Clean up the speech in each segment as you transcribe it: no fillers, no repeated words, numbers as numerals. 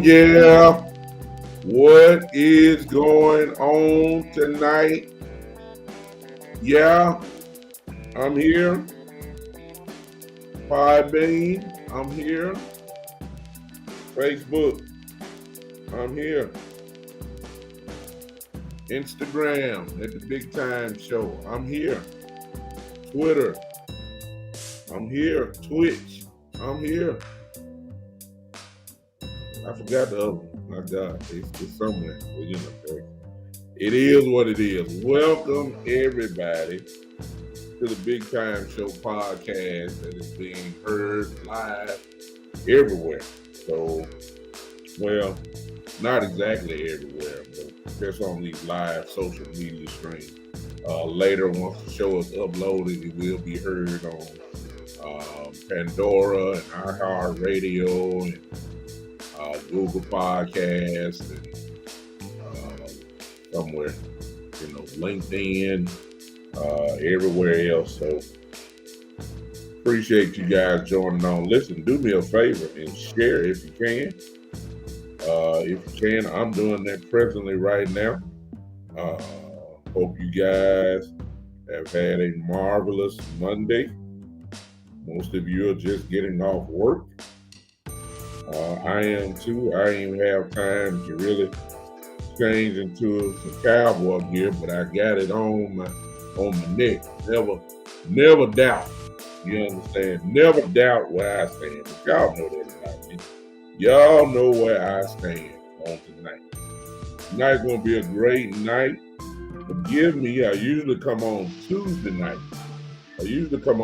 yeah. What is going on tonight? Yeah, I'm here. Podbean, I'm here. Facebook, I'm here. Instagram at the Big Time Show, I'm here. Twitter, I'm here. Twitch, I'm here. I forgot the other one. My God, it's somewhere. It is what it is. Welcome everybody to the Big Time Show podcast that is being heard live everywhere. So, well, not exactly everywhere, but just on these live social media streams. Later, once the show is uploaded, it will be heard on Pandora and iHeartRadio and Google Podcasts and somewhere, LinkedIn, everywhere else. So appreciate you guys joining on. Listen, do me a favor and share if you can. If you can, I'm doing that presently right now. Hope you guys have had a marvelous Monday. Most of you are just getting off work. I am too. I didn't even have time to really change into some cowboy gear, but I got it on my neck. Never doubt. You understand? Never doubt where I stand. But y'all know that about me. Y'all know where I stand on tonight. Tonight's gonna be a great night. Forgive me, I usually come on Tuesday night. I had to come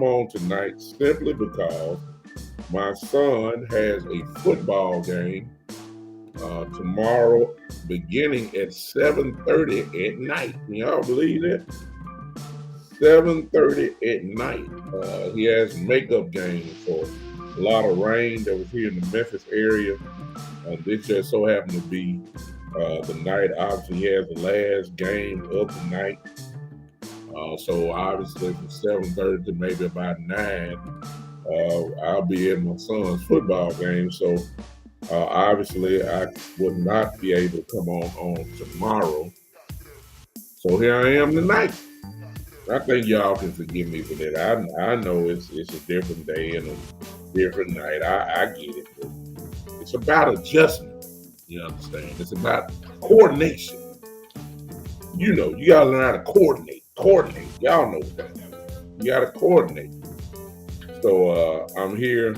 on tonight simply because my son has a football game tomorrow beginning at 7:30 at night. Can y'all believe that? 7:30 at night. He has a makeup game for a lot of rain that was here in the Memphis area. This just so happened to be the night. Obviously, he has the last game of the night. So obviously from 7:30 to maybe about 9, I'll be at my son's football game. So obviously I would not be able to come on tomorrow. So here I am tonight. I think y'all can forgive me for that. I know it's a different day and a different night. I get it. But it's about adjustment. You understand? It's about coordination. You gotta learn how to coordinate. Y'all know that. You gotta coordinate. So I'm here,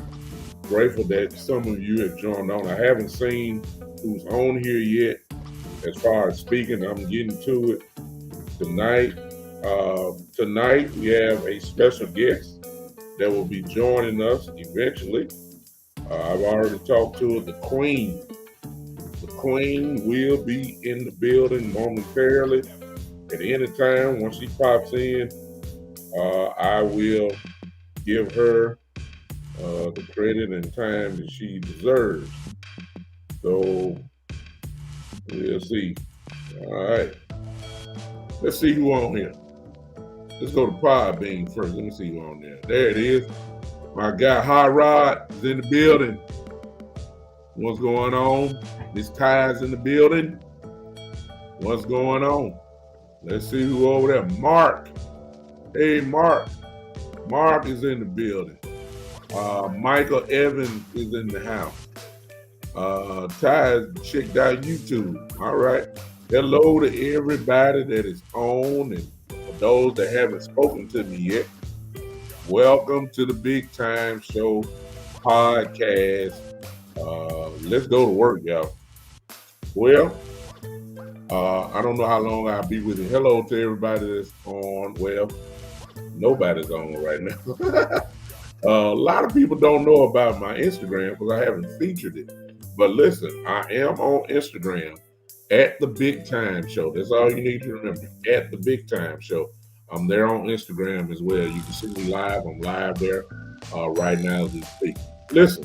grateful that some of you have joined on. I haven't seen who's on here yet. As far as speaking, I'm getting to it tonight. Tonight we have a special guest that will be joining us eventually. I've already talked to her, the Queen. The Queen will be in the building momentarily. At any time, once she pops in, I will give her the credit and time that she deserves. So we'll see. All right. Let's see who on here. Let's go to Podbean first. Let me see who on there. There it is. My guy Hot Rod is in the building. What's going on? Miss Ty's in the building. What's going on? Let's see who over there. Mark. Hey, Mark. Mark is in the building. Michael Evans is in the house. Ty checked out YouTube. All right. Hello to everybody that is on, and for those that haven't spoken to me yet, welcome to the Big Time Show podcast. Let's go to work, y'all. Well, I don't know how long I'll be with you. Hello to everybody that's on. Well, nobody's on right now. A lot of people don't know about my Instagram because I haven't featured it. But listen, I am on Instagram at the Big Time Show. That's all you need to remember. At the Big Time Show. I'm there on Instagram as well. You can see me live. I'm live there right now as we speak. Listen,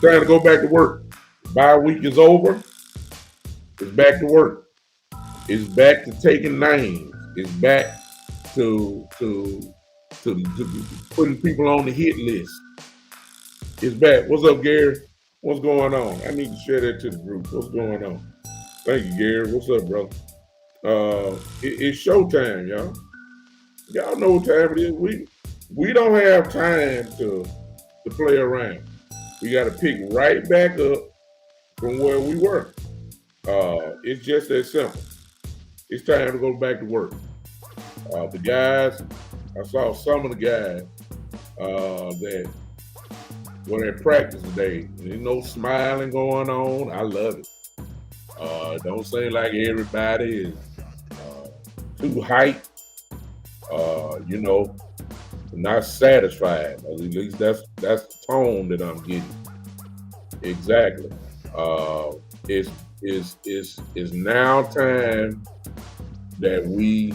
trying to go back to work. Bye week is over. It's back to work. It's back to taking names. It's back to putting people on the hit list. It's back. What's up, Gary? What's going on? I need to share that to the group. What's going on? Thank you, Gary. What's up, bro? It's showtime, y'all. Y'all know what time it is. We don't have time to play around. We got to pick right back up from where we were. It's just that simple. It's time to go back to work. The guys, I saw some of the guys that were at practice today. There's no smiling going on. I love it. Don't seem like everybody is too hyped. You know, not satisfied. At least that's the tone that I'm getting. Exactly. Uh, it's it's now time that we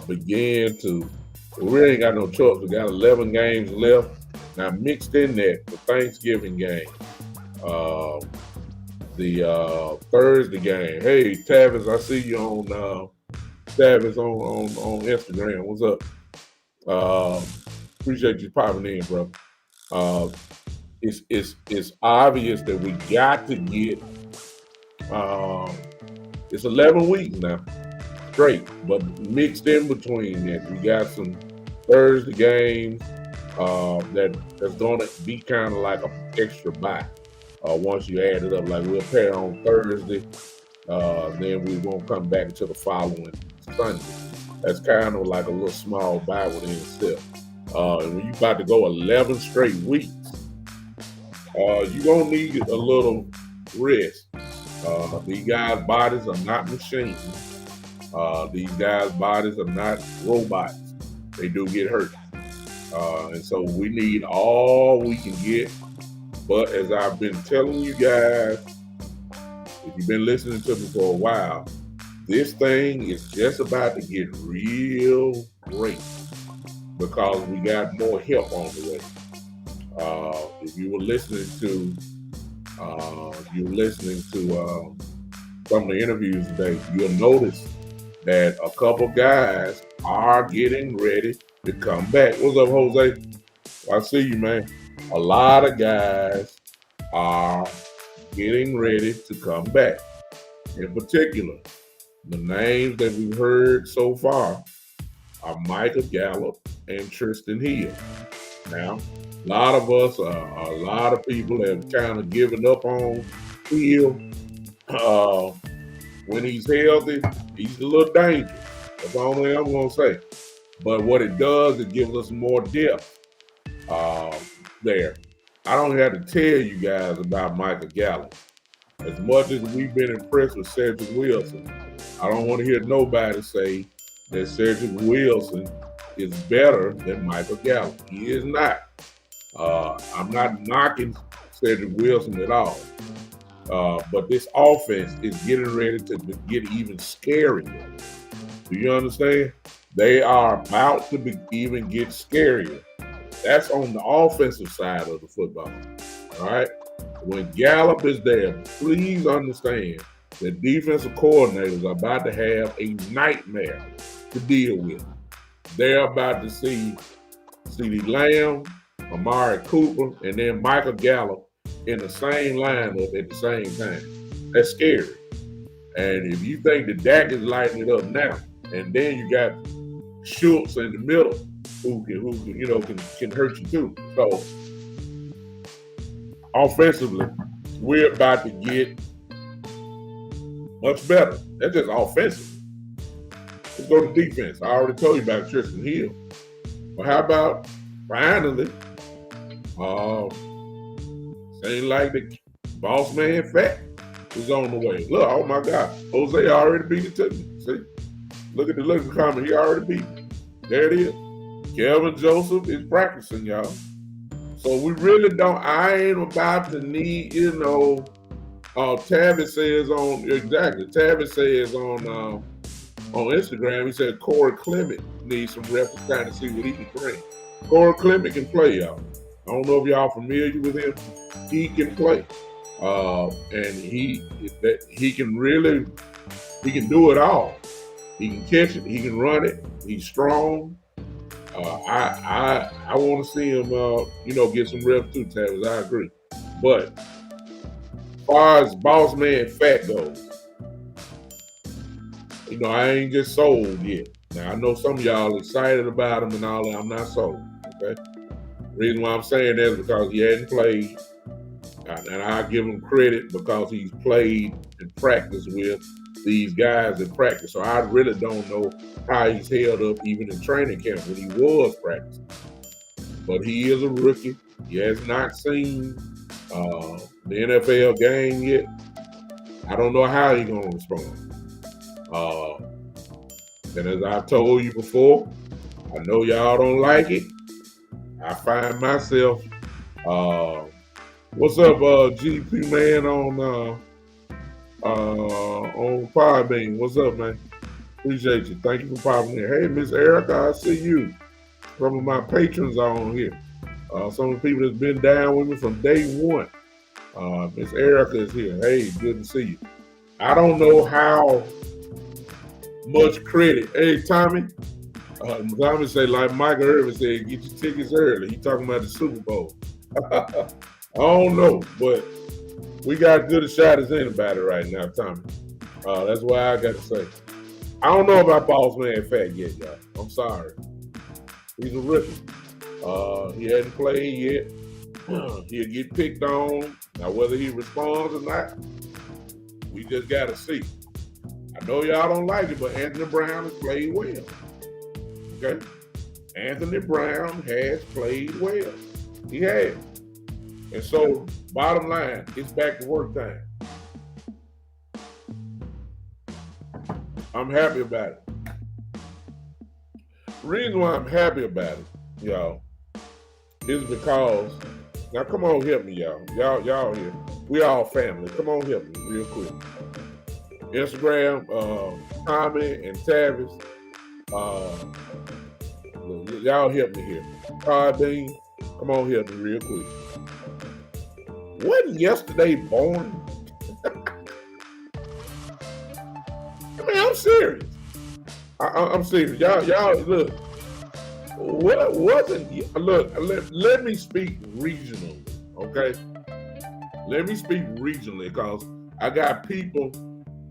begin to. We ain't got no choice. We got 11 games left. Now mixed in that the Thanksgiving game, uh, the Thursday game. Hey Tavis, I see you on Tavis on Instagram. What's up? Uh, Appreciate you popping in, bro. Uh, it's obvious that we got to get. Uh, it's 11 weeks now straight, but mixed in between that, we got some Thursday games that's gonna be kind of like an extra bye. Once you add it up, like we'll pair on Thursday, then we won't come back until the following Sunday. That's kind of like a little small bye within itself. And when you about to go 11 straight weeks, you're gonna need a little rest. These guys' bodies are not machines. These guys' bodies are not robots. They do get hurt. And so we need all we can get. But as I've been telling you guys, if you've been listening to me for a while, this thing is just about to get real great because we got more help on the way. If you were listening to some of the interviews today, you'll notice that a couple guys are getting ready to come back. What's up, Jose? I see you, man. A lot of guys are getting ready to come back. In particular, the names that we've heard so far are Michael Gallup and Tristan Hill. Now, a lot of people have kind of given up on Hill. When he's healthy, he's a little dangerous. That's the only thing I'm going to say. But what it does, it gives us more depth there. I don't have to tell you guys about Michael Gallup. As much as we've been impressed with Cedric Wilson, I don't want to hear nobody say that Cedric Wilson is better than Michael Gallup. He is not. I'm not knocking Cedric Wilson at all. But this offense is getting ready to get even scarier. Do you understand? They are about to even get scarier. That's on the offensive side of the football. All right? When Gallup is there, please understand that defensive coordinators are about to have a nightmare to deal with. They're about to see CeeDee Lamb, Amari Cooper, and then Michael Gallup in the same lineup at the same time. That's scary. And if you think that Dak is lighting it up now, and then you got Schultz in the middle, who can hurt you too. So offensively, we're about to get much better. That's just offensive. Let's go to defense. I already told you about Tristan Hill. But how about finally, saying like the boss man Fat is on the way. Look, oh my God, Jose already beat it to me. See, look at the comment. He already beat it. There it is. Kelvin Joseph is practicing, y'all. So we really don't. I ain't about to need, Tavis says on Instagram, he said Corey Clement needs some reps to kind of see what he can bring. Corey Clement can play, y'all. I don't know if y'all familiar with him. He can play. And he can do it all. He can catch it. He can run it. He's strong. I want to see him, get some reps too, Tavis. I agree. But as far as boss man fat goes, I ain't just sold yet. Now I know some of y'all excited about him and all that. I'm not sold. Okay. The reason why I'm saying that is because he hadn't played, and I give him credit because he's played and practiced with these guys in practice. So I really don't know how he's held up even in training camp when he was practicing. But he is a rookie. He has not seen the NFL game yet. I don't know how he's going to respond. And as I've told you before, I know y'all don't like it. I find myself, what's up, GP man on Podbean? What's up, man? Appreciate you. Thank you for popping in. Hey, Miss Erica, I see you. Some of my patrons are on here. Some of the people that's been down with me from day one. Miss Erica is here. Hey, good to see you. I don't know how much credit. Hey, Tommy. Tommy say, like Michael Irvin said, get your tickets early. He talking about the Super Bowl. I don't know, but we got good a shot as anybody right now, Tommy. That's what I got to say. I don't know about Boss Man Fat yet, y'all. I'm sorry. He's a rookie. He hadn't played yet. He'll get picked on. Now, whether he responds or not, we just got to see. I know y'all don't like it, but Anthony Brown has played well. Okay? Anthony Brown has played well. He has. And so, bottom line, it's back to work time. I'm happy about it. The reason why I'm happy about it, y'all, is because, now come on, help me, y'all. Y'all here. We all family. Come on, help me real quick. Instagram, Tommy and Tavis, y'all help me here. Podbean, come on, help me real quick. Wasn't yesterday boring? I mean, I'm serious. I'm serious. Y'all, look. What wasn't? Look, let me speak regionally, okay? Let me speak regionally because I got people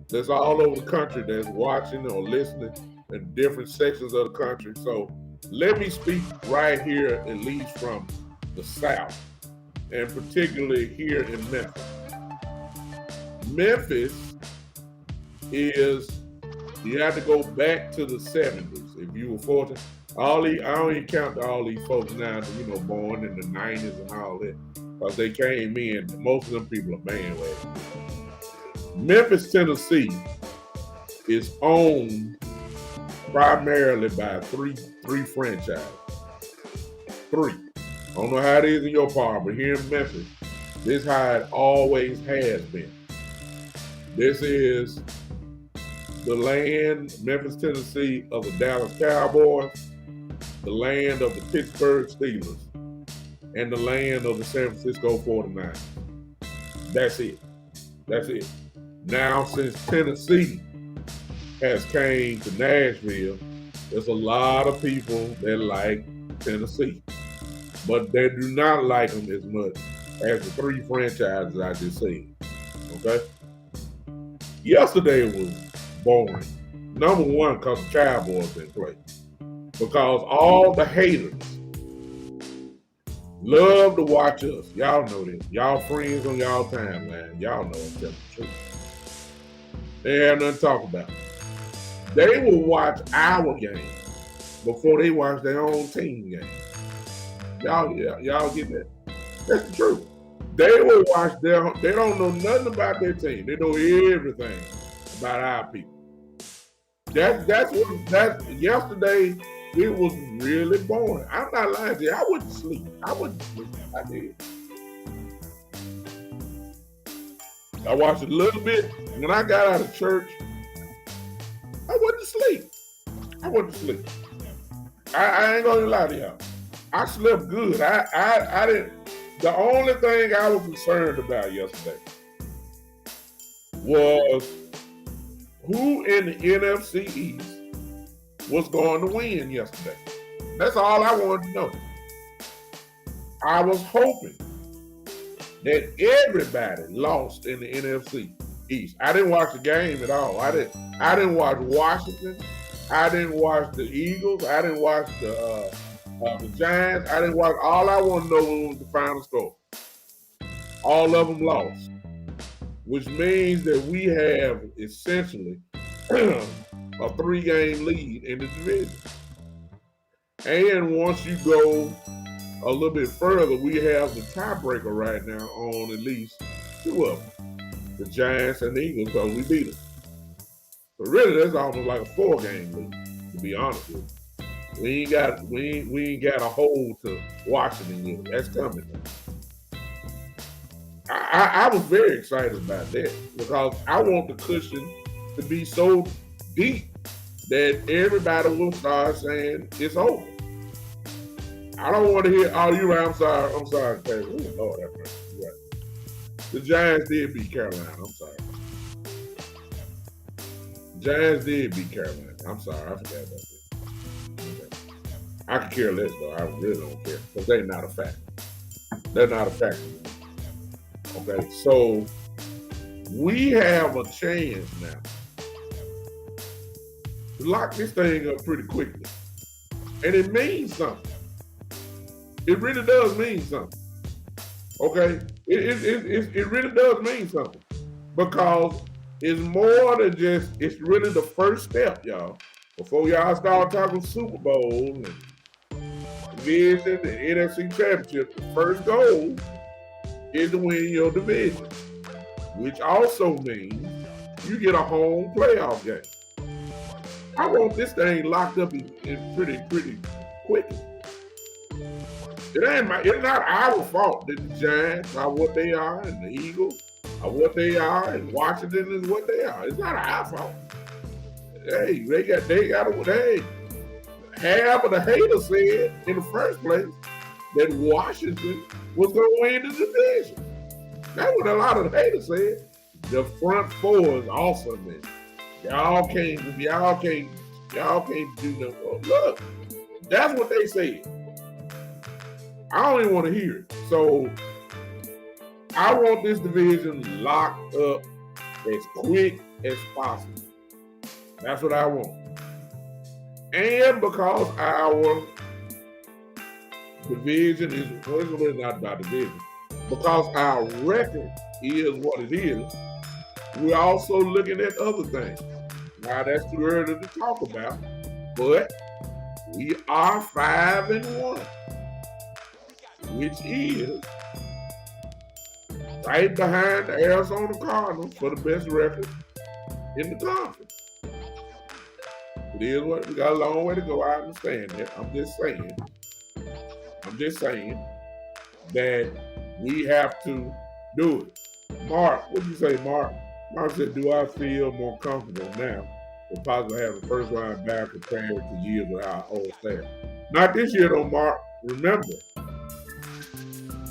that's all over the country that's watching or listening in different sections of the country. So let me speak right here, at least from the South, and particularly here in Memphis. Memphis is, you have to go back to the 70s if you were fortunate. I don't even count all these folks now, born in the 90s and all that, because they came in. Most of them people are bandwagon. Memphis, Tennessee is owned primarily by three franchises. Three. I don't know how it is in your part, but here in Memphis, this is how it always has been. This is the land, Memphis, Tennessee, of the Dallas Cowboys, the land of the Pittsburgh Steelers, and the land of the San Francisco 49ers. That's it. That's it. Now, since Tennessee has came to Nashville, there's a lot of people that like Tennessee, but they do not like them as much as the three franchises I just said. Okay? Yesterday was boring. Number one, because the Cowboys didn't play. Because all the haters love to watch us. Y'all know this. Y'all friends on y'all timeline. Y'all know I'm telling the truth. They have nothing to talk about. They will watch our game before they watch their own team game. Y'all get that? That's the truth. They will watch they don't know nothing about their team. They know everything about our people. That's yesterday. It was really boring. I'm not lying to you. I wouldn't sleep. I did. I watched a little bit. When I got out of church, I went to sleep. I ain't gonna lie to y'all. I slept good. I didn't. The only thing I was concerned about yesterday was who in the NFC East was going to win yesterday. That's all I wanted to know. I was hoping that everybody lost in the NFC East. I didn't watch the game at all. I didn't watch Washington. I didn't watch the Eagles. I didn't watch the Giants. I didn't watch. All I want to know was the final score. All of them lost, which means that we have essentially a 3-game lead in the division. And once you go a little bit further, we have the tiebreaker right now on at least 2 of them, the Giants and the Eagles, because we beat them. But really, that's almost like a 4-game lead, to be honest with you. We ain't got a hold to Washington yet. That's coming. I was very excited about that because I want the cushion to be so deep that everybody will start saying it's over. I don't want to hear, oh, you're right, I'm sorry, Pastor. Oh, Lord, that's right. You're right. The Giants did beat Carolina. I'm sorry. The Giants did beat Carolina. I'm sorry, I forgot about that. Okay. I could care less, though. I really don't care because they're not a fact. They're not a fact. Okay, so we have a chance now to lock this thing up pretty quickly. And it means something. It really does mean something. Okay? It really does mean something. Because it's more than just, it's really the first step, y'all. Before y'all start talking Super Bowl and division and NFC Championship, the first goal is to win your division, which also means you get a home playoff game. I want this thing locked up in pretty quickly. It's not our fault that the Giants are what they are and the Eagles are what they are and Washington is what they are. It's not our fault. Hey, they got hey, half of the haters said in the first place that Washington was going to win the division. That's what a lot of the haters said. The front 4 is awesome, man. Y'all can't do nothing. Look, that's what they said. I don't even want to hear it. So I want this division locked up as quick as possible. That's what I want. And because our division is, well, it's really not about division, because our record is what it is, we're also looking at other things. Now, that's too early to talk about, but we are 5-1, which is right behind the Arizona Cardinals for the best record in the conference. It is what we got a long way to go. I understand that. I'm just saying that we have to do it. Mark, what do you say, Mark? Mark said, do I feel more comfortable now with possibly having a first round bye compared to years with our old staff? Not this year though, Mark. Remember,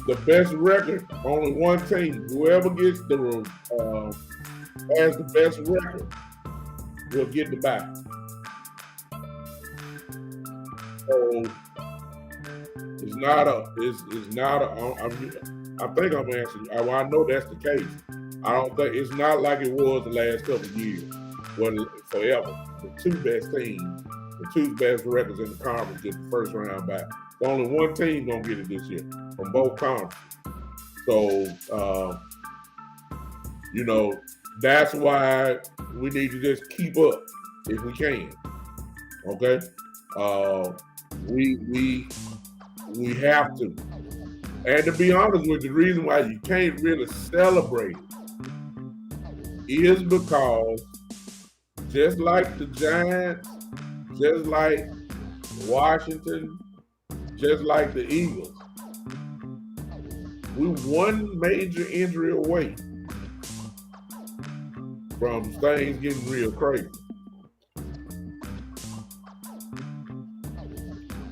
the best record, only one team. Whoever gets has the best record will get the bye. So I think I'm answering. Well, I know that's the case. I don't think it's not like it was the last couple of years. Well, forever. The 2 best teams, the 2 best records in the conference get the first round bye. Only one team gonna get it this year from both conferences. So that's why we need to just keep up if we can. Okay? We have to. And to be honest with you, the reason why you can't really celebrate is because just like the Giants, just like Washington, just like the Eagles, we one major injury away from things getting real crazy.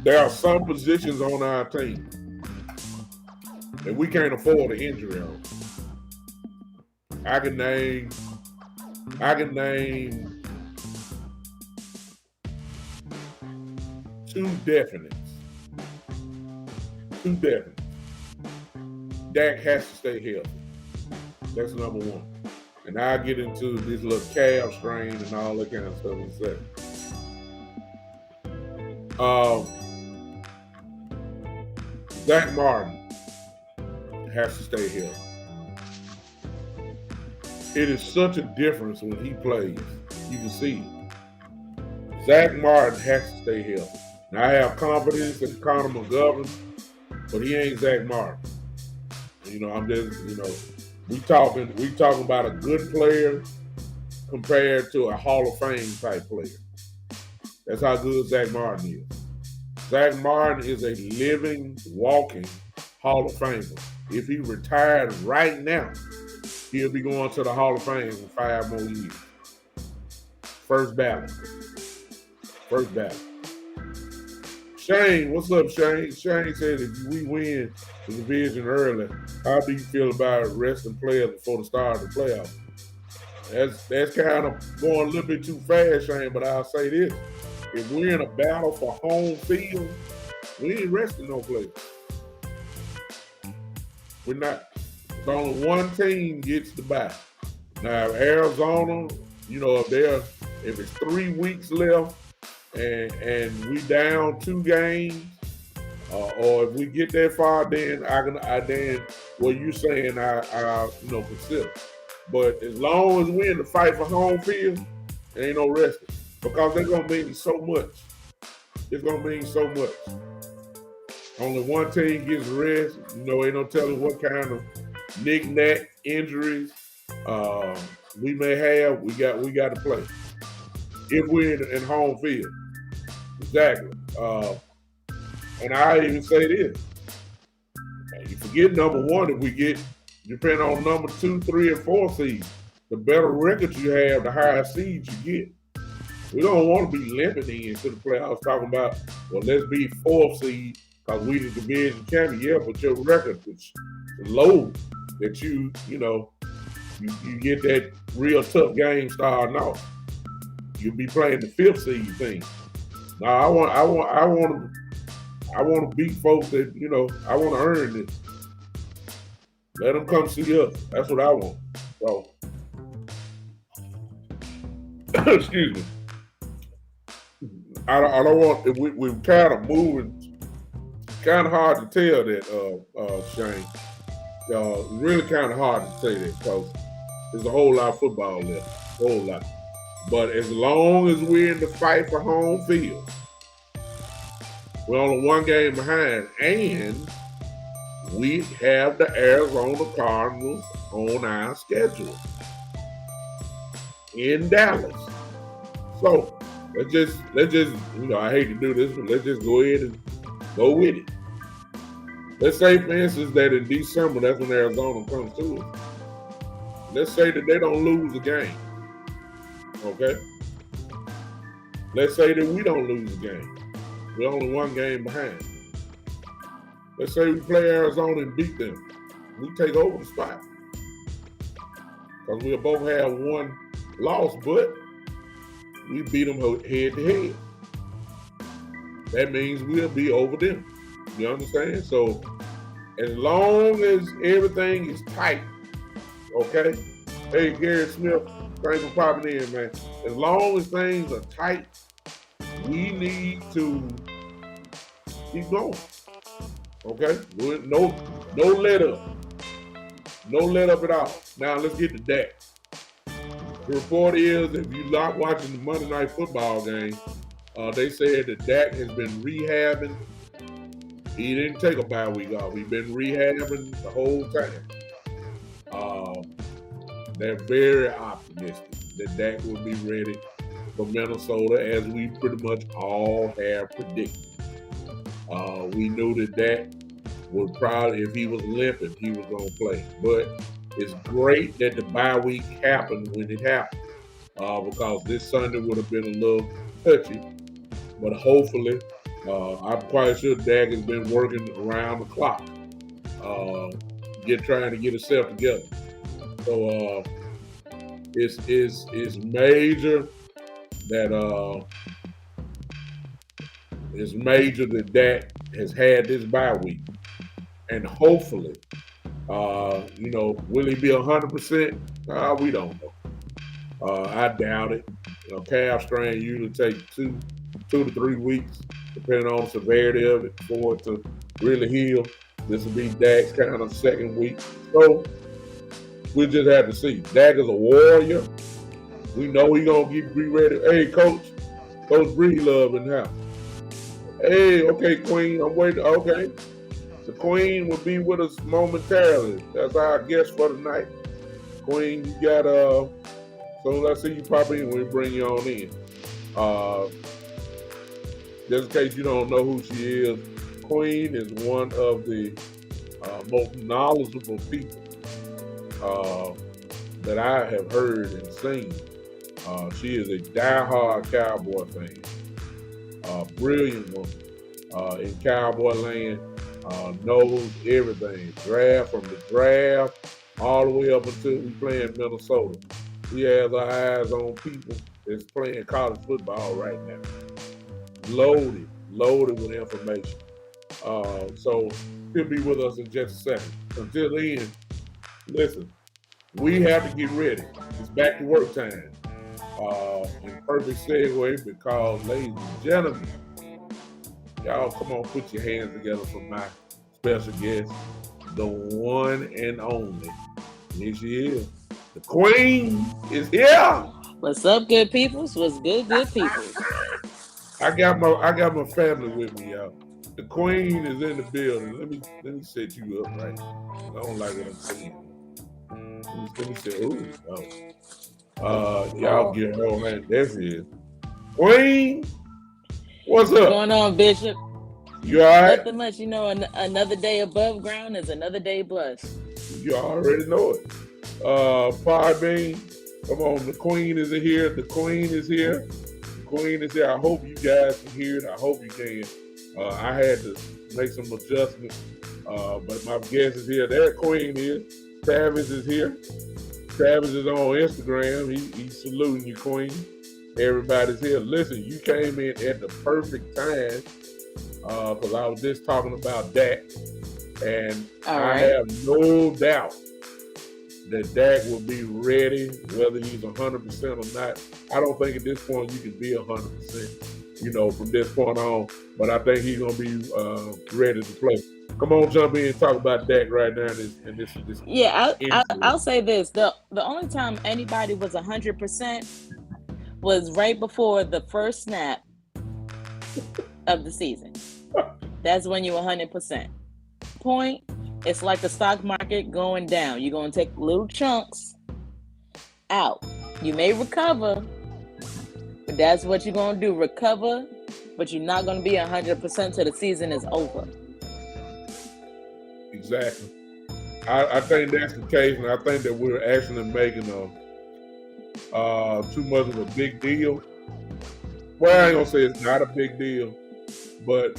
There are some positions on our team that we can't afford an injury on. I can name 2 two definites. Dak has to stay healthy. That's number one. And I get into this little calf strain and all that kind of stuff in a second. Zach Martin has to stay healthy. It is such a difference when he plays. You can see it. Zach Martin has to stay healthy. Now I have confidence in Connor McGovern, but he ain't Zach Martin. I'm just, we talking about a good player compared to a Hall of Fame type player. That's how good Zach Martin is. Zach Martin is a living, walking Hall of Famer. If he retired right now, he'll be going to the Hall of Fame in 5 more years. First ballot. Shane, what's up, Shane? Shane said if we win the division early, how do you feel about resting players before the start of the playoffs? That's kind of going a little bit too fast, Shane, but I'll say this. If we're in a battle for home field, we ain't resting no players. We're not. It's only one team gets the bye. Now, Arizona, if it's 3 weeks left and we down 2 games, or if we get that far, then what you're saying, I consider. But as long as we're in the fight for home field, there ain't no resting. Because they're going to mean so much. It's going to mean so much. Only one team gets rest. Ain't no telling what kind of knick-knack injuries we may have. We got to play. If we're in home field. Exactly. And I even say this. You forget number one, if we get, depending on number 2, 3, and 4 seeds, the better record you have, the higher seeds you get. We don't want to be limping into the playoffs talking about, well, let's be 4th seed because we the division champion. Yeah, but your record is low that you get that real tough game starting off. You'll be playing the 5th seed thing. Now I want to beat folks that I want to earn this. Let them come see us. That's what I want. So, excuse me. I don't want. We're kind of moving. Kind of hard to tell that, Shane. Really kind of hard to say that because there's a whole lot of football left. A whole lot. But as long as we're in the fight for home field, we're only 1 game behind, and we have the Arizona Cardinals on our schedule in Dallas. So let's just I hate to do this, but let's just go ahead and go with it. Let's say, for instance, that in December, that's when Arizona comes to us. Let's say that they don't lose a game. Okay? Let's say that we don't lose a game. We're only 1 game behind. Let's say we play Arizona and beat them. We take over the spot. Because we'll both have 1 loss, but we beat them head to head. That means we'll be over them. You understand? So as long as everything is tight, okay? Hey, Gary Smith, thanks for popping in, man. As long as things are tight, we need to keep going. Okay? No let up. No let up at all. Now let's get to Dak. The report is, if you're not watching the Monday Night Football game, they said that Dak has been rehabbing. He didn't take a bye week off. He's been rehabbing the whole time. They're very optimistic that Dak will be ready for Minnesota, as we pretty much all have predicted. We knew that Dak would probably, if he was limping, he was going to play. But it's great that the bye week happened when it happened, because this Sunday would have been a little touchy. But hopefully, I'm quite sure Dak has been working around the clock, trying to get himself together. So it's major that it's major that Dak has had this bye week, and hopefully, will he be 100%? We don't know. I doubt it. Calf strain usually take 2 to 3 weeks, depending on the severity of it, for it to really heal. This will be Dak's kind of second week, so we'll just have to see. Dak is a warrior. We know he gonna be ready. Hey, Coach Breedlove in the house. Hey, okay, Queen, I'm waiting. Okay, the Queen will be with us momentarily. That's our guest for tonight. Queen, you got so let's see you pop in when we bring you on in. Just in case you don't know who she is, Queen is one of the most knowledgeable people that I have heard and seen. She is a diehard Cowboy fan, brilliant woman in Cowboy land, knows everything, from the draft all the way up until we play in Minnesota. She has her eyes on people that's playing college football right now. Loaded with information. So she'll be with us in just a second. Until then, listen, we have to get ready. It's back to work time. And perfect segue because, ladies and gentlemen, y'all come on, put your hands together for my special guest, the one and only. Here she is. The Queen is here. What's up, good peoples? What's good peoples? I got my family with me, y'all. The Queen is in the building. Let me set you up right. I don't like what I'm saying. Let me say, y'all get her hand. There she is. Queen, what's up? What's going on, Bishop? You all right? Nothing much. Another day above ground is another day blessed. You already know it. Podbean, come on. The Queen is here. The Queen is here. The Queen is here. I hope you guys can hear it. I hope you can. I had to make some adjustments, but my guest is here. That Queen is. Travis is here. Travis is on Instagram. He's saluting you, Queen. Everybody's here. Listen, you came in at the perfect time because I was just talking about Dak, and I have no doubt that Dak will be ready, whether he's 100% or not. I don't think at this point you can be 100%, from this point on. But I think he's gonna be ready to play. Come on, jump in and talk about Dak right now. This yeah, I'll say this: the only time anybody was 100% was right before the first snap of the season. That's when you're 100%. Point. It's like the stock market going down. You're going to take little chunks out. You may recover, but that's what you're going to do. Recover, but you're not going to be 100% till the season is over. Exactly. I think that's the case, and I think that we're actually making too much of a big deal. Well, I ain't going to say it's not a big deal, but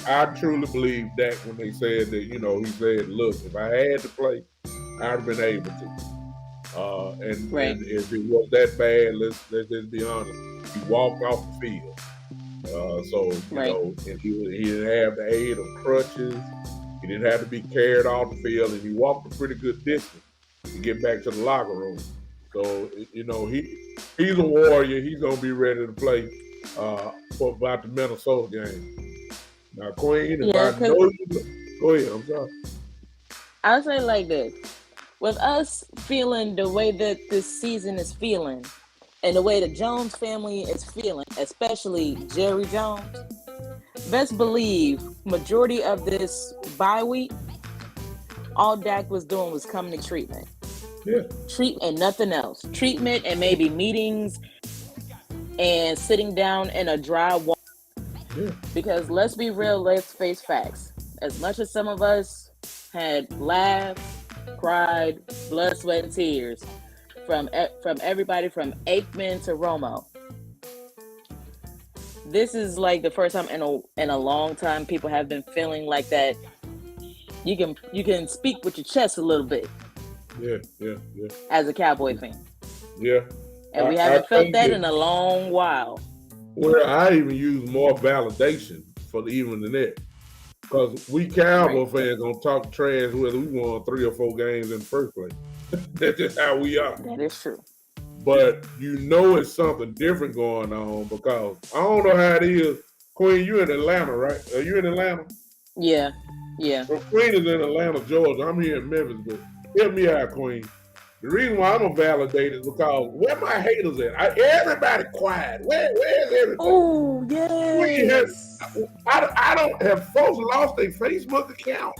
I truly believe that when they said that, he said, look, if I had to play, I'd have been able to. And if it was that bad, let's just be honest, he walked off the field. And he didn't have the aid of crutches. He didn't have to be carried off the field, and he walked a pretty good distance to get back to the locker room. So, he's a warrior. He's going to be ready to play for about the Minnesota game. Now, Queen, if I know you, go ahead. I'm sorry. I'll say it like this. With us feeling the way that this season is feeling and the way the Jones family is feeling, especially Jerry Jones, best believe majority of this bye week, all Dak was doing was coming to treatment. Yeah. Treatment and nothing else. Treatment and maybe meetings and sitting down in a dry water. Yeah. Because let's be real, let's face facts. As much as some of us had laughed, cried, blood, sweat, and tears from everybody from Aikman to Romo, this is like the first time in a long time people have been feeling like that. You can speak with your chest a little bit. Yeah. As a Cowboy fan. Yeah. And we haven't felt that in a long while. Where I even use more validation for even than that. Because we Cowboy Right. fans gonna talk trash whether we won 3 or 4 games in the first place. That's just how we are. That is true. But you know it's something different going on because I don't know how it is. Queen, you in Atlanta, right? Are you in Atlanta? Yeah. Yeah. Well, Queen is in Atlanta, Georgia. I'm here in Memphis, but help me out, Queen. The reason why I'm a validator is because where my haters at? Everybody quiet. Where's everybody? Oh, Queen has, yes. I don't have folks lost their Facebook account.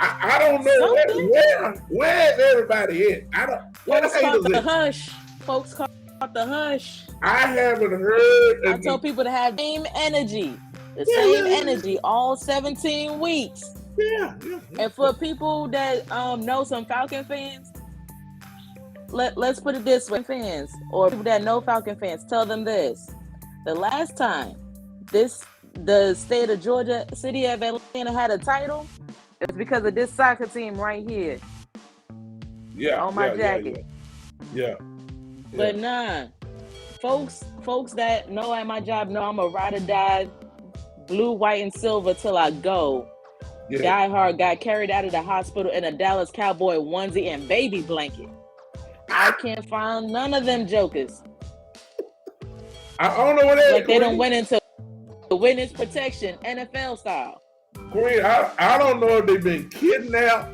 I don't Something. know where's everybody at. I don't where the Folks caught haters the at. hush. Folks caught the hush. I haven't heard. I told people to have the same energy. The Yeah, same yeah, energy all 17 weeks. yeah. And for people that know some Falcon fans, let's put it this way, fans or people that know Falcon fans, tell them this. The last time the state of Georgia, city of Atlanta had a title, it was because of this soccer team right here. Yeah. On my jacket. Yeah. But nah, folks that know at my job know I'm a ride or die, blue, white, and silver till I go. Yeah. Die Hard got carried out of the hospital in a Dallas Cowboy onesie and baby blanket. I can't find none of them jokers. I don't know what that is. Like they don't went into witness protection, NFL style. Queen, I don't know if they've been kidnapped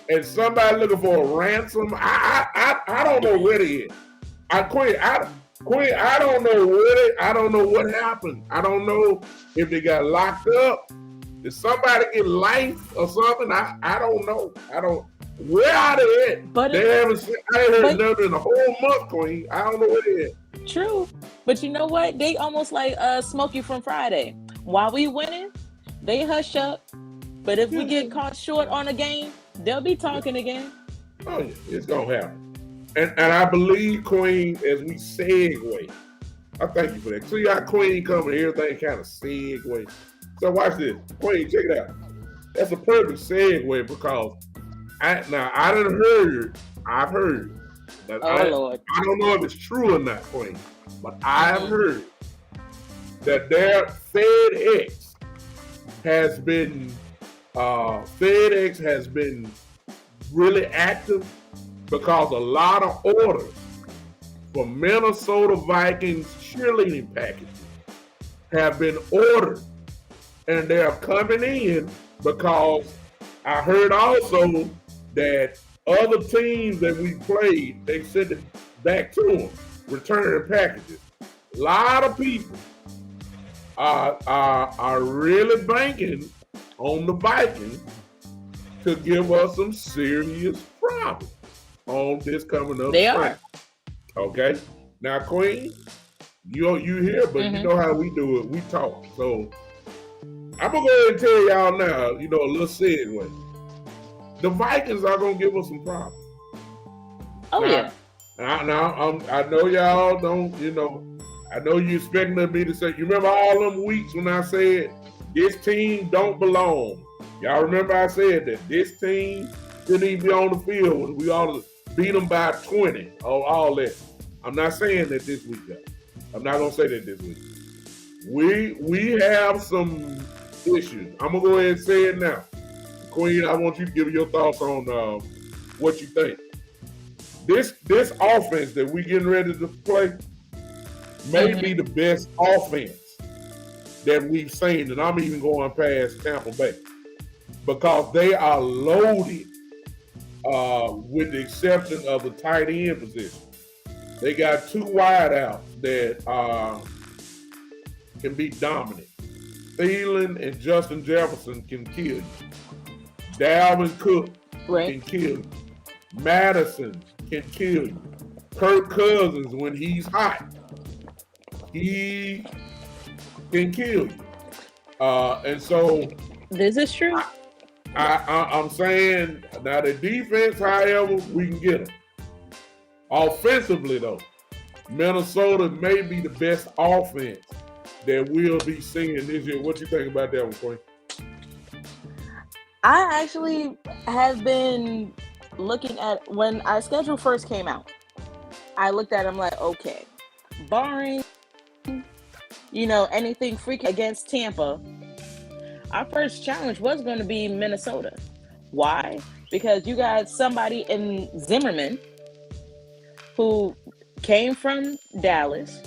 and somebody looking for a ransom. I don't know where they is. Queen, I don't know I don't know what happened. I don't know if they got locked up. Did somebody get life or something? I don't know. Where are they at? But I ain't heard nothing in a whole month, Queen. I don't know where they at. True. But you know what? They almost like Smokey from Friday. While we winning, they hush up. But if we get caught short on a game, they'll be talking again. Oh yeah, it's gonna happen. And I believe, Queen, as we segue, I thank you for that. See how Queen coming, everything kind of segue. So watch this. Queen, check it out. That's a perfect segue because I've heard. Lord. I don't know if it's true or not, Queen, but I have heard that their FedEx has been really active because a lot of orders for Minnesota Vikings cheerleading packages have been ordered, and they are coming in because I heard also that other teams that we played, they sent it back to them, returning packages. A lot of people are really banking on the Vikings to give us some serious problems on this coming up. They are. Okay. Now, Queen, you here, but you know how we do it. We talk. So I'm gonna go ahead and tell y'all now, a little segue. The Vikings are gonna give us some problems. Oh now, yeah. I know y'all don't, I know you expecting me to say, you remember all them weeks when I said this team don't belong. Y'all remember I said that this team didn't even be on the field. We ought to beat them by 20 or all that. I'm not saying that this week, though. I'm not gonna say that this week. We have some issues. I'm gonna go ahead and say it now. Queen, I want you to give your thoughts on what you think. This offense that we getting ready to play may be the best offense that we've seen, and I'm even going past Tampa Bay because they are loaded with the exception of the tight end position. They got 2 wideouts that can be dominant. Thielen and Justin Jefferson can kill you. Dalvin Cook can kill you. Madison can kill you. Kirk Cousins, when he's hot, he can kill you. And so this is true. I'm saying now the defense, however, we can get them. Offensively, though, Minnesota may be the best offense that we'll be seeing this year. What you think about that one, Queen? I actually have been looking at when our schedule first came out. I looked at it, I'm like, okay, barring anything freaking against Tampa, our first challenge was going to be Minnesota. Why? Because you got somebody in Zimmerman who came from Dallas,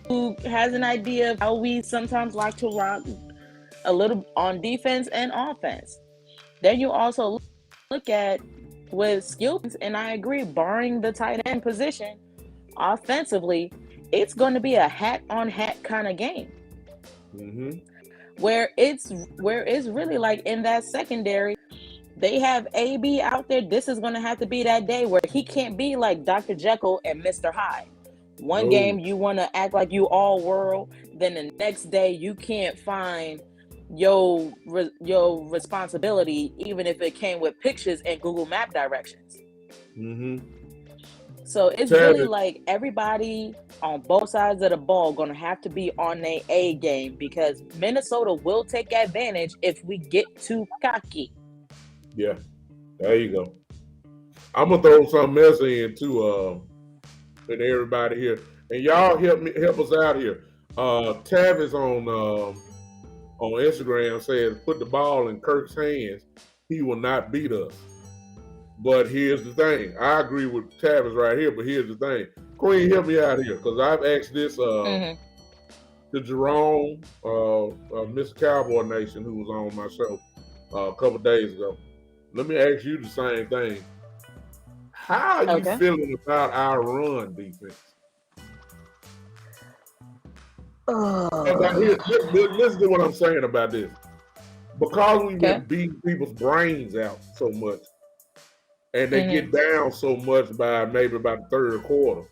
who has an idea of how we sometimes like to rock a little on defense and offense. Then you also look at with skill, and I agree, barring the tight end position, offensively, it's going to be a hat on hat kind of game. Mm-hmm. Where it's really like in that secondary, they have AB out there. This is going to have to be that day where he can't be like Dr. Jekyll and Mr. Hyde. One No. game you want to act like you all world, then the next day you can't find your responsibility, even if it came with pictures and Google Map directions. Mm-hmm. So it's really like everybody on both sides of the ball going to have to be on their A game, because Minnesota will take advantage if we get too cocky. Yeah, there you go. I'm gonna throw something else in too, and everybody here, and y'all help us out here. Tavis on Instagram says, "Put the ball in Kirk's hands. He will not beat us." But here's the thing. I agree with Tavis right here, but here's the thing. Queen, help me out here, because I've asked this to Jerome, Mr. Cowboy Nation, who was on my show a couple days ago. Let me ask you the same thing. How are you feeling about our run defense? Listen to what I'm saying about this. Because we've been beating people's brains out so much, and they get down so much by maybe about the third quarter,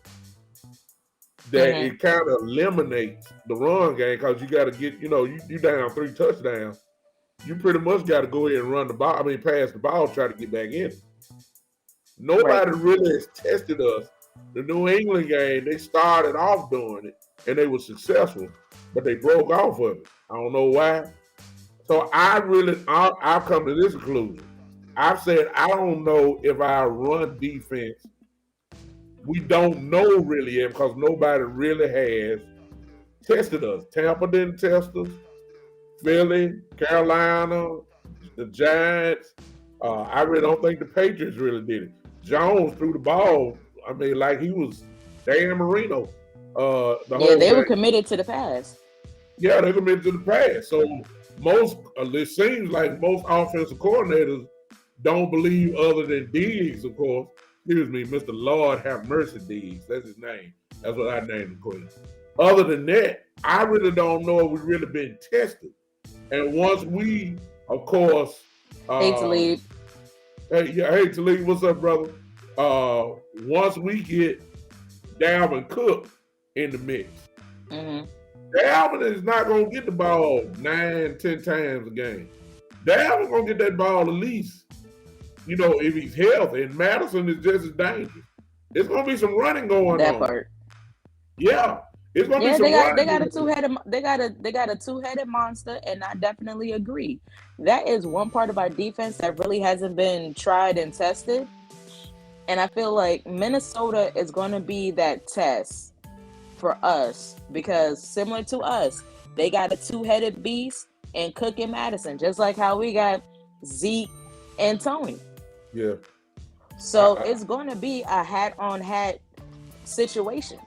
that it kind of eliminates the run game, because you got to get, you down 3 touchdowns. You pretty much got to go ahead and run the ball. Pass the ball, try to get back in it. Nobody really has tested us. The New England game, they started off doing it, and they were successful, but they broke off of it. I don't know why. So I've come to this conclusion. I've said I don't know if our run defense, we don't know really yet, because nobody really has tested us. Tampa didn't test us. Philly, Carolina, the Giants. I really don't think the Patriots really did it. Jones threw the ball, like he was Dan Marino. They were committed to the pass. Yeah, they're committed to the pass. So it seems like most offensive coordinators don't believe, other than Diggs, of course. Excuse me, Mr. Lord have mercy Diggs. That's his name. That's what I named him, Queen. Other than that, I really don't know if we've really been tested. And once we, of course, hey Talib. Hey Talib, what's up, brother? Once we get Dalvin Cook in the mix, Dalvin is not going to get the ball 9-10 times a game. Dalvin's going to get that ball at least, if he's healthy. And Madison is just as dangerous. There's going to be some running going on. That part. Yeah. It's going to be some running. They got a two-headed monster, and I definitely agree. That is one part of our defense that really hasn't been tried and tested. And I feel like Minnesota is going to be that test for us, because similar to us, they got a two-headed beast in Cook and Madison, just like how we got Zeke and Tony. Yeah. So it's going to be a hat-on-hat situation.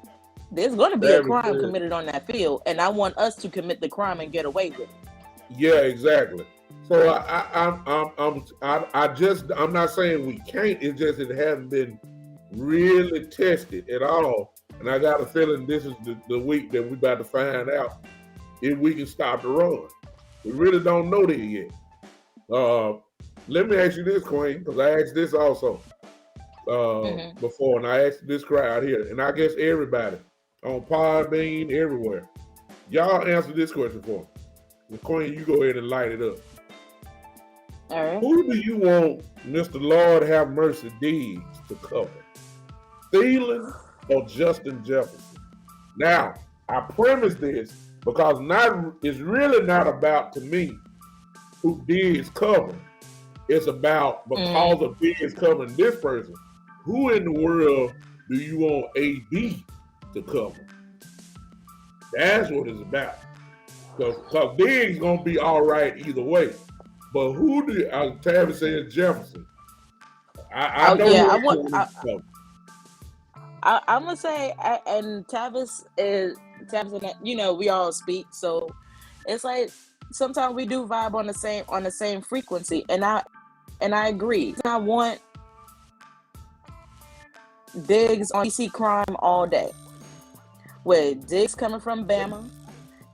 There's going to be a crime committed on that field, and I want us to commit the crime and get away with it. Yeah, exactly. So I'm not saying we can't. It's just it hasn't been really tested at all. And I got a feeling this is the week that we're about to find out if we can stop the run. We really don't know that yet. Let me ask you this, Queen, because I asked this also before, and I asked this crowd here, and I guess everybody on Podbean, everywhere. Y'all answer this question for me. Queen, you go ahead and light it up. All right. Who do you want Mr. Lord have mercy Diggs to cover? Thielen or Justin Jefferson? Now, I premise this because it's really not about, to me, who Diggs covering. It's about, because of Diggs covering this person, who in the world do you want AB to cover? That's what it's about. Because Diggs gonna be all right either way. But who did Tavis says Jefferson? I Oh know yeah, who I he want. wanted to go. I'm gonna say, and Tavis is Tavis, and we all speak, so it's like sometimes we do vibe on the same frequency, and I agree. I want Diggs on DC crime all day. With Diggs coming from Bama,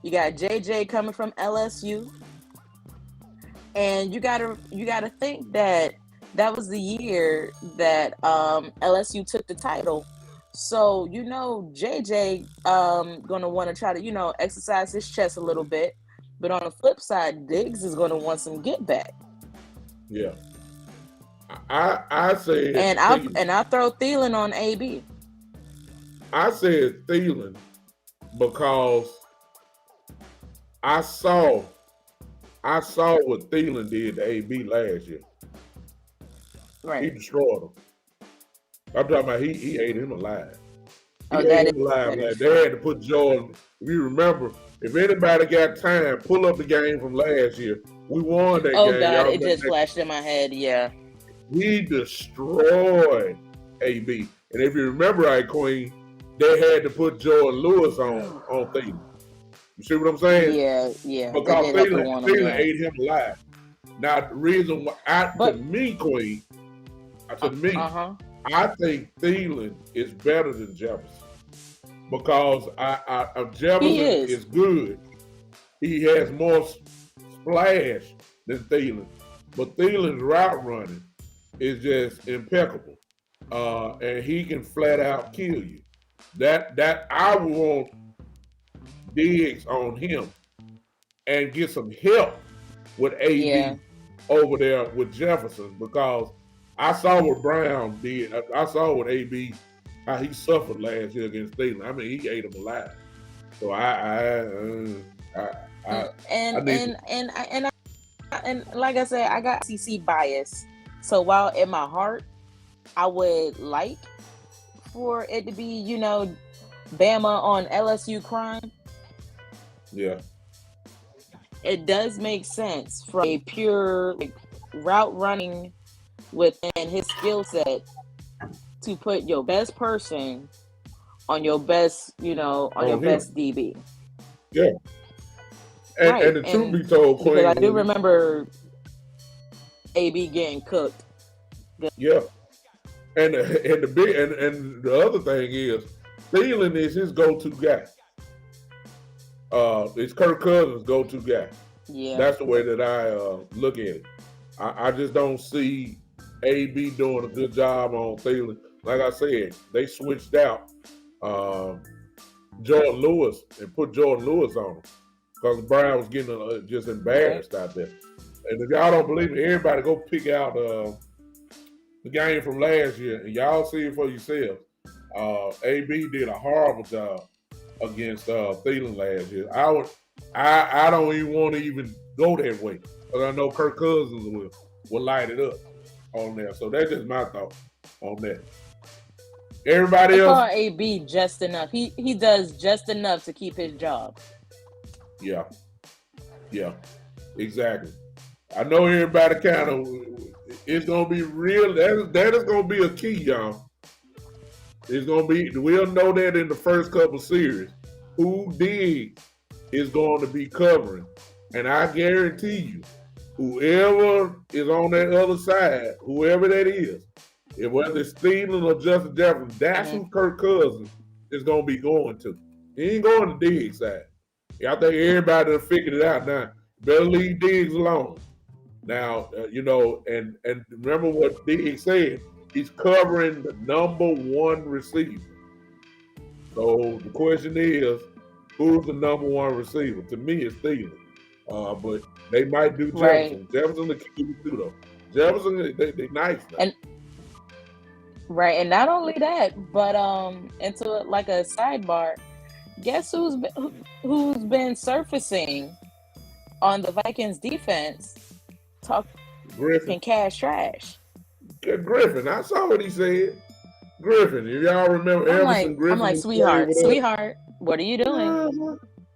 you got JJ coming from LSU, and you gotta think that was the year that LSU took the title. So JJ gonna want to try to exercise his chest a little bit, but on the flip side, Diggs is gonna want some get back. Yeah. I said And Thielen. I'll throw Thielen on AB. I said Thielen because I saw what Thielen did to AB last year. He Right. destroyed him. I'm talking about he ate him alive. He Oh, ate that him alive. is They had true. to put Jordan. If you remember, if anybody got time, pull up the game from last year. We won that Oh game. God, Y'all it remember just that? flashed in my head. Yeah. He destroyed AB. And if you remember right, Queen, they had to put Jordan Lewis on Thielen. You see what I'm saying? Yeah. They Because did have to want him. Thielen Yeah. ate him alive. Now the reason why, to But me, Queen, to me, huh. I think Thielen is better than Jefferson because He Jefferson is. is good. He has more splash than Thielen, but Thielen's route running is just impeccable, and he can flat out kill you. That I want Diggs on him and get some help with Yeah. AB over there with Jefferson because I saw what Brown did. I saw what AB how he suffered last year against Thielen. I mean, he ate him alive. So I And need to. like I said, I got CC bias. So while in my heart, I would like for it to be, Bama on LSU crime. Yeah, It does make sense from a pure route running within his skill set to put your best person on your best, on your on him. best DB. Yeah, Right. and the truth And be told, because I Queen, do remember AB getting cooked. yeah, and the big and the other thing is, Thielen is his go-to guy. It's Kirk Cousins' go-to guy. Yeah. That's the way that I look at it. I just don't see AB doing a good job on Thielen. Like I said, they switched out Jordan Lewis and put Jordan Lewis on him because Brown was getting just embarrassed out there. And if y'all don't believe me, everybody go pick out the game from last year and y'all see it for yourselves. AB did a horrible job against Thielen last year. I don't even want to even go that way because I know Kirk Cousins will light it up on there. So that's just my thought on that. Everybody I else, call AB just enough. He does just enough to keep his job. yeah, exactly. I know everybody kind of. It's gonna be real. That is gonna be a key, y'all. It's gonna be. We'll know that in the first couple series. Who Diggs is going to be covering, and I guarantee you, whoever is on that other side, whoever that is, whether it's Thielen or Justin Jefferson, that's who Kirk Cousins is gonna be going to. He ain't going to Diggs' side. I think everybody done figured it out now. Better leave Diggs alone. Now, and remember what Diggs said. He's covering the number one receiver. So the question is, who's the number one receiver? To me, it's Thielen. But they might do Right. Jefferson. Jefferson the key too, though. Jefferson, they nice now. And right, and not only that, but into like a sidebar, guess who's been surfacing on the Vikings defense talking Griffin. trash. Griffin. I saw what he said. Griffin. If y'all remember Everson Griffin I'm like, who played with us. sweetheart, what are you doing?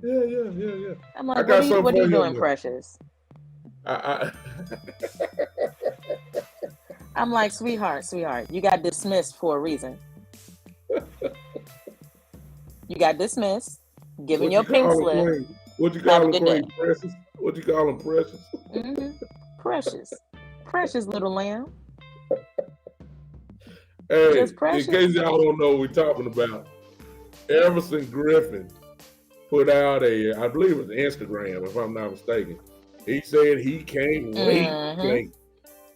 Yeah. I'm I like, got something what are for you doing, him. Precious? I I'm like, sweetheart, you got dismissed for a reason. You got dismissed, given what you your pink call him, slip. Queen? What you Have a call him, good day. Queen? Precious? What you call him, Precious? Mm-hmm. Precious. Precious little lamb. Hey, Just in precious. case y'all don't know what we're talking about, Everson Griffin put out I believe it was Instagram, if I'm not mistaken. He said he can't wait to Mm-hmm. play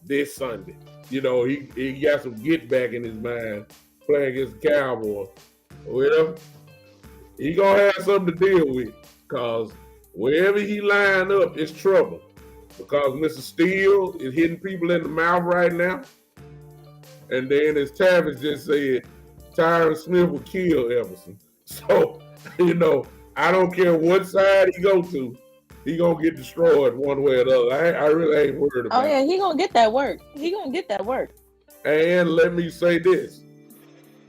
this Sunday. You know, he got some get back in his mind playing against the Cowboys. Well, he gonna have something to deal with because wherever he line up, it's trouble. Because Mr. Steele is hitting people in the mouth right now. And then as Tavis just said, Tyron Smith will kill Everson. So, I don't care what side he go to, he gonna get destroyed one way or the other. I really ain't worried Oh about yeah, it. he gonna get that work. He gonna get that work. And let me say this.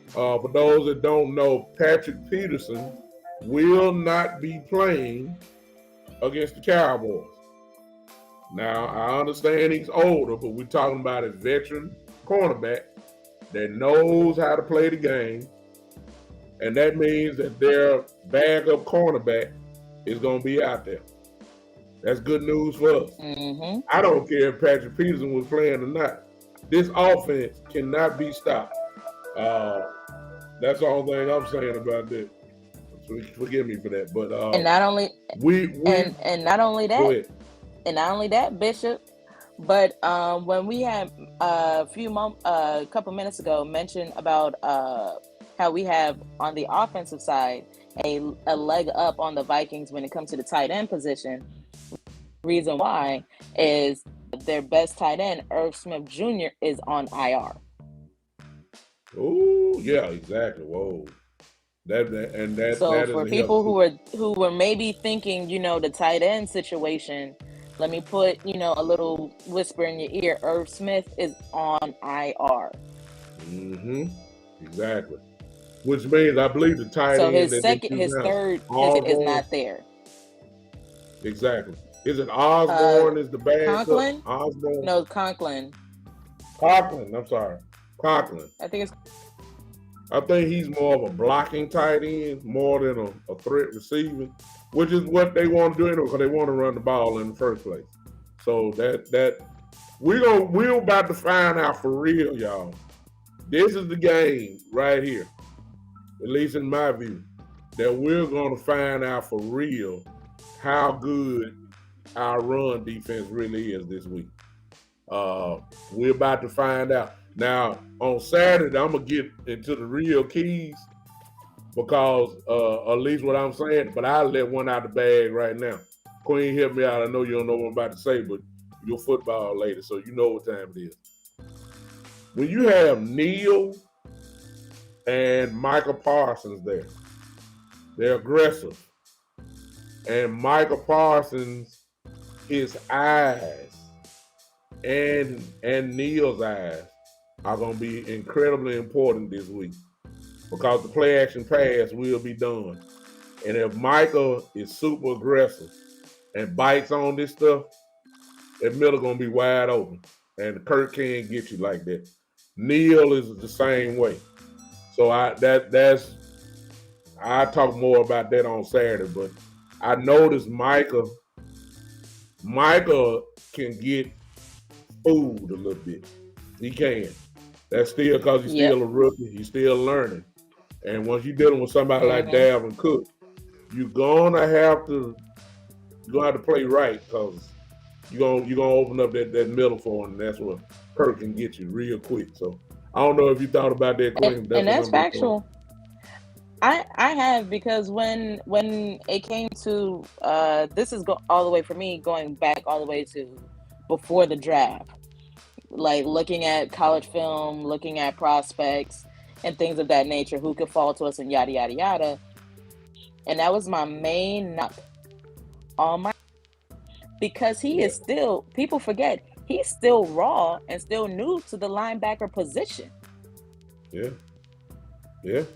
For those that don't know, Patrick Peterson will not be playing against the Cowboys. Now, I understand he's older, but we're talking about a veteran cornerback that knows how to play the game. And that means that their backup cornerback is going to be out there. That's good news for us. Mm-hmm. I don't care if Patrick Peterson was playing or not. This offense cannot be stopped. That's the only thing I'm saying about this. So forgive me for that. But And not only we and not only go that, ahead. and not only that, Bishop, but when we had a couple minutes ago mentioned about how we have on the offensive side a leg up on the Vikings when it comes to the tight end position. Reason why is their best tight end, Irv Smith Jr., is on IR. Oh yeah, exactly. Whoa, that So for doesn't help people too. who were maybe thinking, the tight end situation, let me put, a little whisper in your ear. Irv Smith is on IR. Mm-hmm. Exactly. Which means I believe the tight So end his that they second, choose his now, third is Osborne. not there. Exactly. Is it Uh, Osborne is the backup? Conklin? Osborne? No, Conklin. Conklin. I'm sorry. Conklin. I think it's I think he's more of a blocking tight end more than a threat receiver, which is what they want to do because they want to run the ball in the first place. So that we're about to find out for real, y'all. This is the game right here, at least in my view, that we're going to find out for real how good our run defense really is this week. We're about to find out. Now, on Saturday, I'm going to get into the real keys because at least what I'm saying, but I'll let one out the bag right now. Queen, help me out. I know you don't know what I'm about to say, but you're a football lady, so you know what time it is. When you have Neal and Michael Parsons there, they're aggressive. And Michael Parsons, his eyes and Neal's eyes are going to be incredibly important this week because the play action pass will be done. And if Michael is super aggressive and bites on this stuff, that middle going to be wide open. And Kirk can't get you like that. Neal is the same way. So I talk more about that on Saturday, but I noticed Michael can get fooled a little bit. He can. That's still because he's yep. still a rookie. He's still learning. And once you're dealing with somebody like Dalvin Cook, you're gonna have to play right because you're gonna open up that middle for him, and that's what Kirk can get you real quick. So I don't know if you thought about that, Queen. And that's factual. I have, because when it came to this is all the way for me, going back all the way to before the draft, like looking at college film, looking at prospects and things of that nature, who could fall to us and yada yada yada. And that was my main knock on my, because he is still, people forget, he's still raw and still new to the linebacker position. Yeah.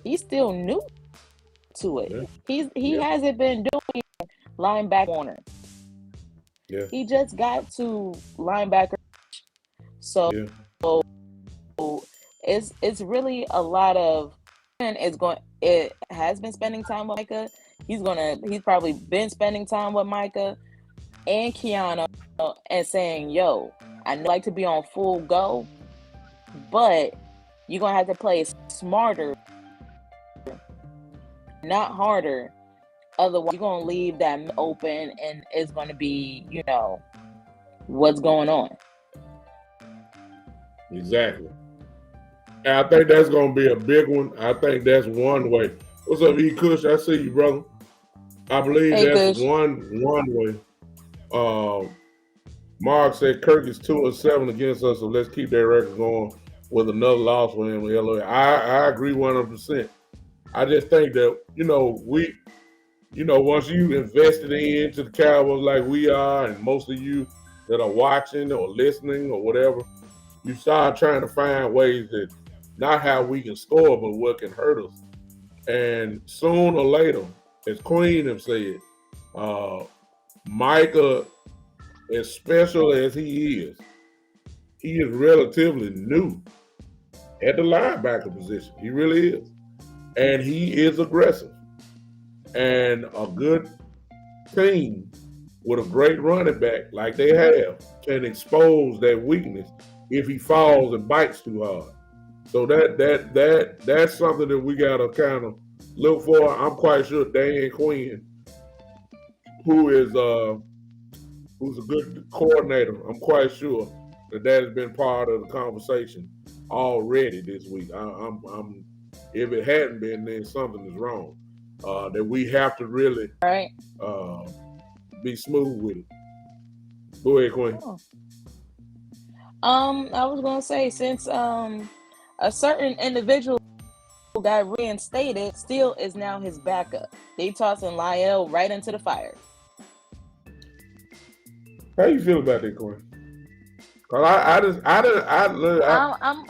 He's still new. to it. Yeah. He hasn't been doing linebacker corner. Yeah. He just got to linebacker. So Yeah. it's really a lot of, and it has been spending time with Micah. He's probably been spending time with Micah and Kiana and saying, yo, I know I like to be on full go, but you're gonna have to play smarter, not harder. Otherwise, you're gonna leave that open, and it's gonna be, what's going on. Exactly. And I think that's gonna be a big one. I think that's one way. What's up, E Kush? I see you, brother. I believe Hey, that's Kush. one way. Mark said Kirk is 2-7 against us, so let's keep that record going with another loss for him. I agree 100%. I just think that once you invested into the Cowboys like we are, and most of you that are watching or listening or whatever, you start trying to find ways that not how we can score, but what can hurt us. And sooner or later, as Queen have said, Micah, as special as he is relatively new at the linebacker position. He really is. And he is aggressive. And a good team with a great running back like they have can expose that weakness if he falls and bites too hard. So that's something that we gotta kind of look for. I'm quite sure Dan Quinn, who is who's a good coordinator, I'm quite sure that has been part of the conversation already this week. I'm if it hadn't been, then something is wrong. That we have to really Right. uh, be smooth with it. Go ahead, Quinn. Oh. I was gonna say, since a certain individual got reinstated, Steele is now his backup. They tossing Lyle right into the fire. How you feel about that, Quinn? Cause I'm you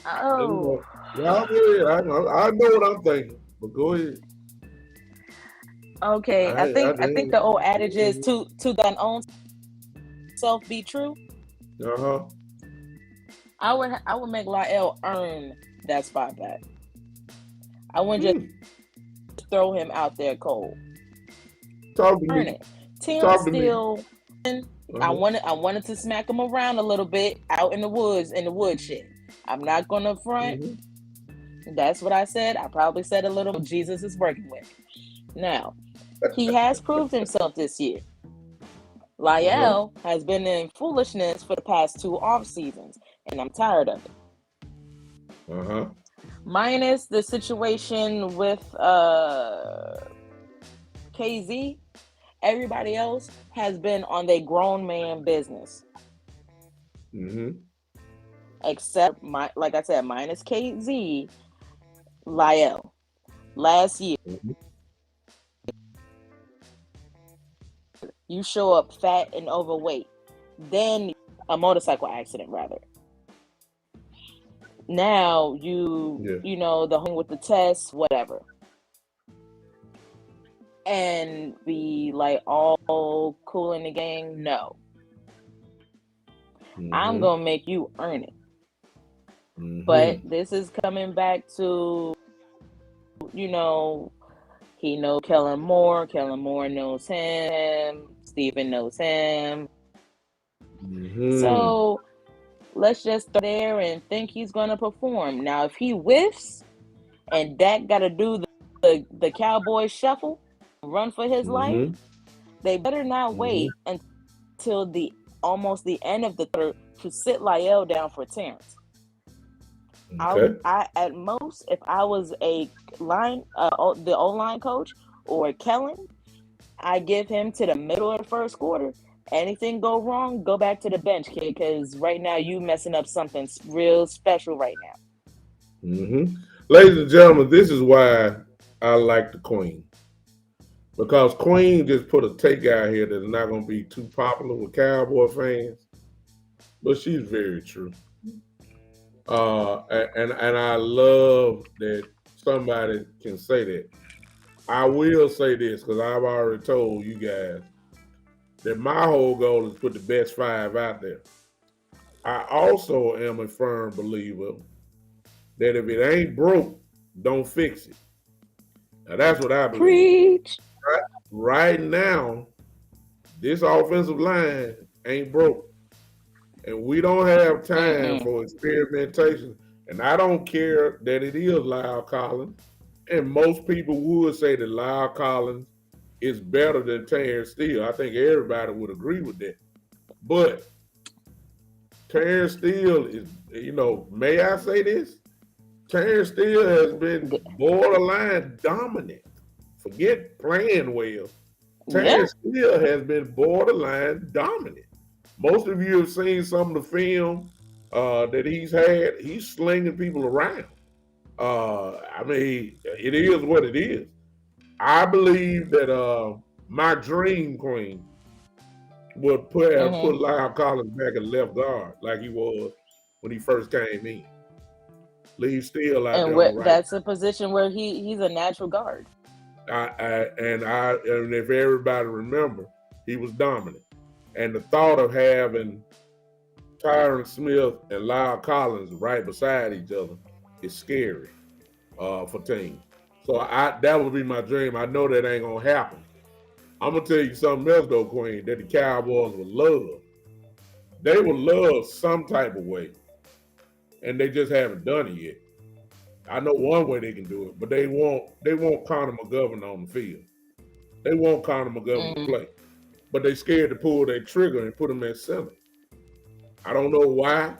oh know, y'all go ahead. I know what I'm thinking, but go ahead. okay. I think the old adage is to thine own self be true. Uh-huh. I would make Lyle earn that spot back. I wouldn't Hmm. just throw him out there cold. Talk to Earn me. it. Terrence Talk to me. Steele. I Uh-huh. wanted to smack him around a little bit out in the woods, in the woodshed. I'm not gonna front. Mm-hmm. That's what I said. I probably said a little. Jesus is working with me. Now, he has proved himself this year. Uh-huh. Lyle has been in foolishness for the past 2 off seasons, and I'm tired of it. Uh-huh. Minus the situation with KZ, everybody else has been on their grown man business. Mm-hmm. Except like I said, minus KZ, Lyle. Last year, Mm-hmm. you show up fat and overweight, then a motorcycle accident rather. Now Yeah. the whole with the test, whatever, and be like all cool in the gang. No, I'm Mm-hmm. gonna make you earn it. But Mm-hmm. this is coming back to, you know, he knows Kellen Moore. Kellen Moore knows him. Steven knows him. Mm-hmm. So let's just throw there and think he's gonna perform. Now, if he whiffs and Dak got to do the Cowboys shuffle, run for his life, Mm-hmm. they better not Mm-hmm. wait until the almost the end of the third to sit Lyle down for Terrence. Okay. I at most, if I was a the O line coach or Kellen, I give him to the middle of the first quarter. Anything go wrong, go back to the bench, kid, because right now you messing up something real special right now. Mm-hmm. Ladies and gentlemen, this is why I like the Queen. Because Queen just put a take out here that's not going to be too popular with Cowboy fans, but she's very true. And I love that somebody can say that. I will say this because I've already told you guys that my whole goal is to put the best five out there. I also am a firm believer that if it ain't broke, don't fix it. Now that's what I believe. Preach. Right now, this offensive line ain't broke. And we don't have time Mm-mm. for experimentation. And I don't care that it is Lyle Collins. And most people would say that Lyle Collins is better than Terrence Steele. I think everybody would agree with that. But Terrence Steele is, may I say this? Terrence Steele has been borderline dominant. Forget playing well. Yeah. Terrence Steele has been borderline dominant. Most of you have seen some of the film that he's had. He's slinging people around. I mean, it is what it is. I believe that my dream queen would put Mm-hmm. Lyle Collins back at left guard like he was when he first came in. Leave Steele out there And on the right. that's a position where he's a natural guard. And if everybody remember, he was dominant. And the thought of having Tyron Smith and Lyle Collins right beside each other is scary for teams. So that would be my dream. I know that ain't gonna happen. I'm gonna tell you something else though, Queen, that the Cowboys would love. They would love some type of way, and they just haven't done it yet. I know one way they can do it, but they want Connor McGovern on the field. They want Connor McGovern to Mm. play, but they scared to pull their trigger and put him at center. I don't know why.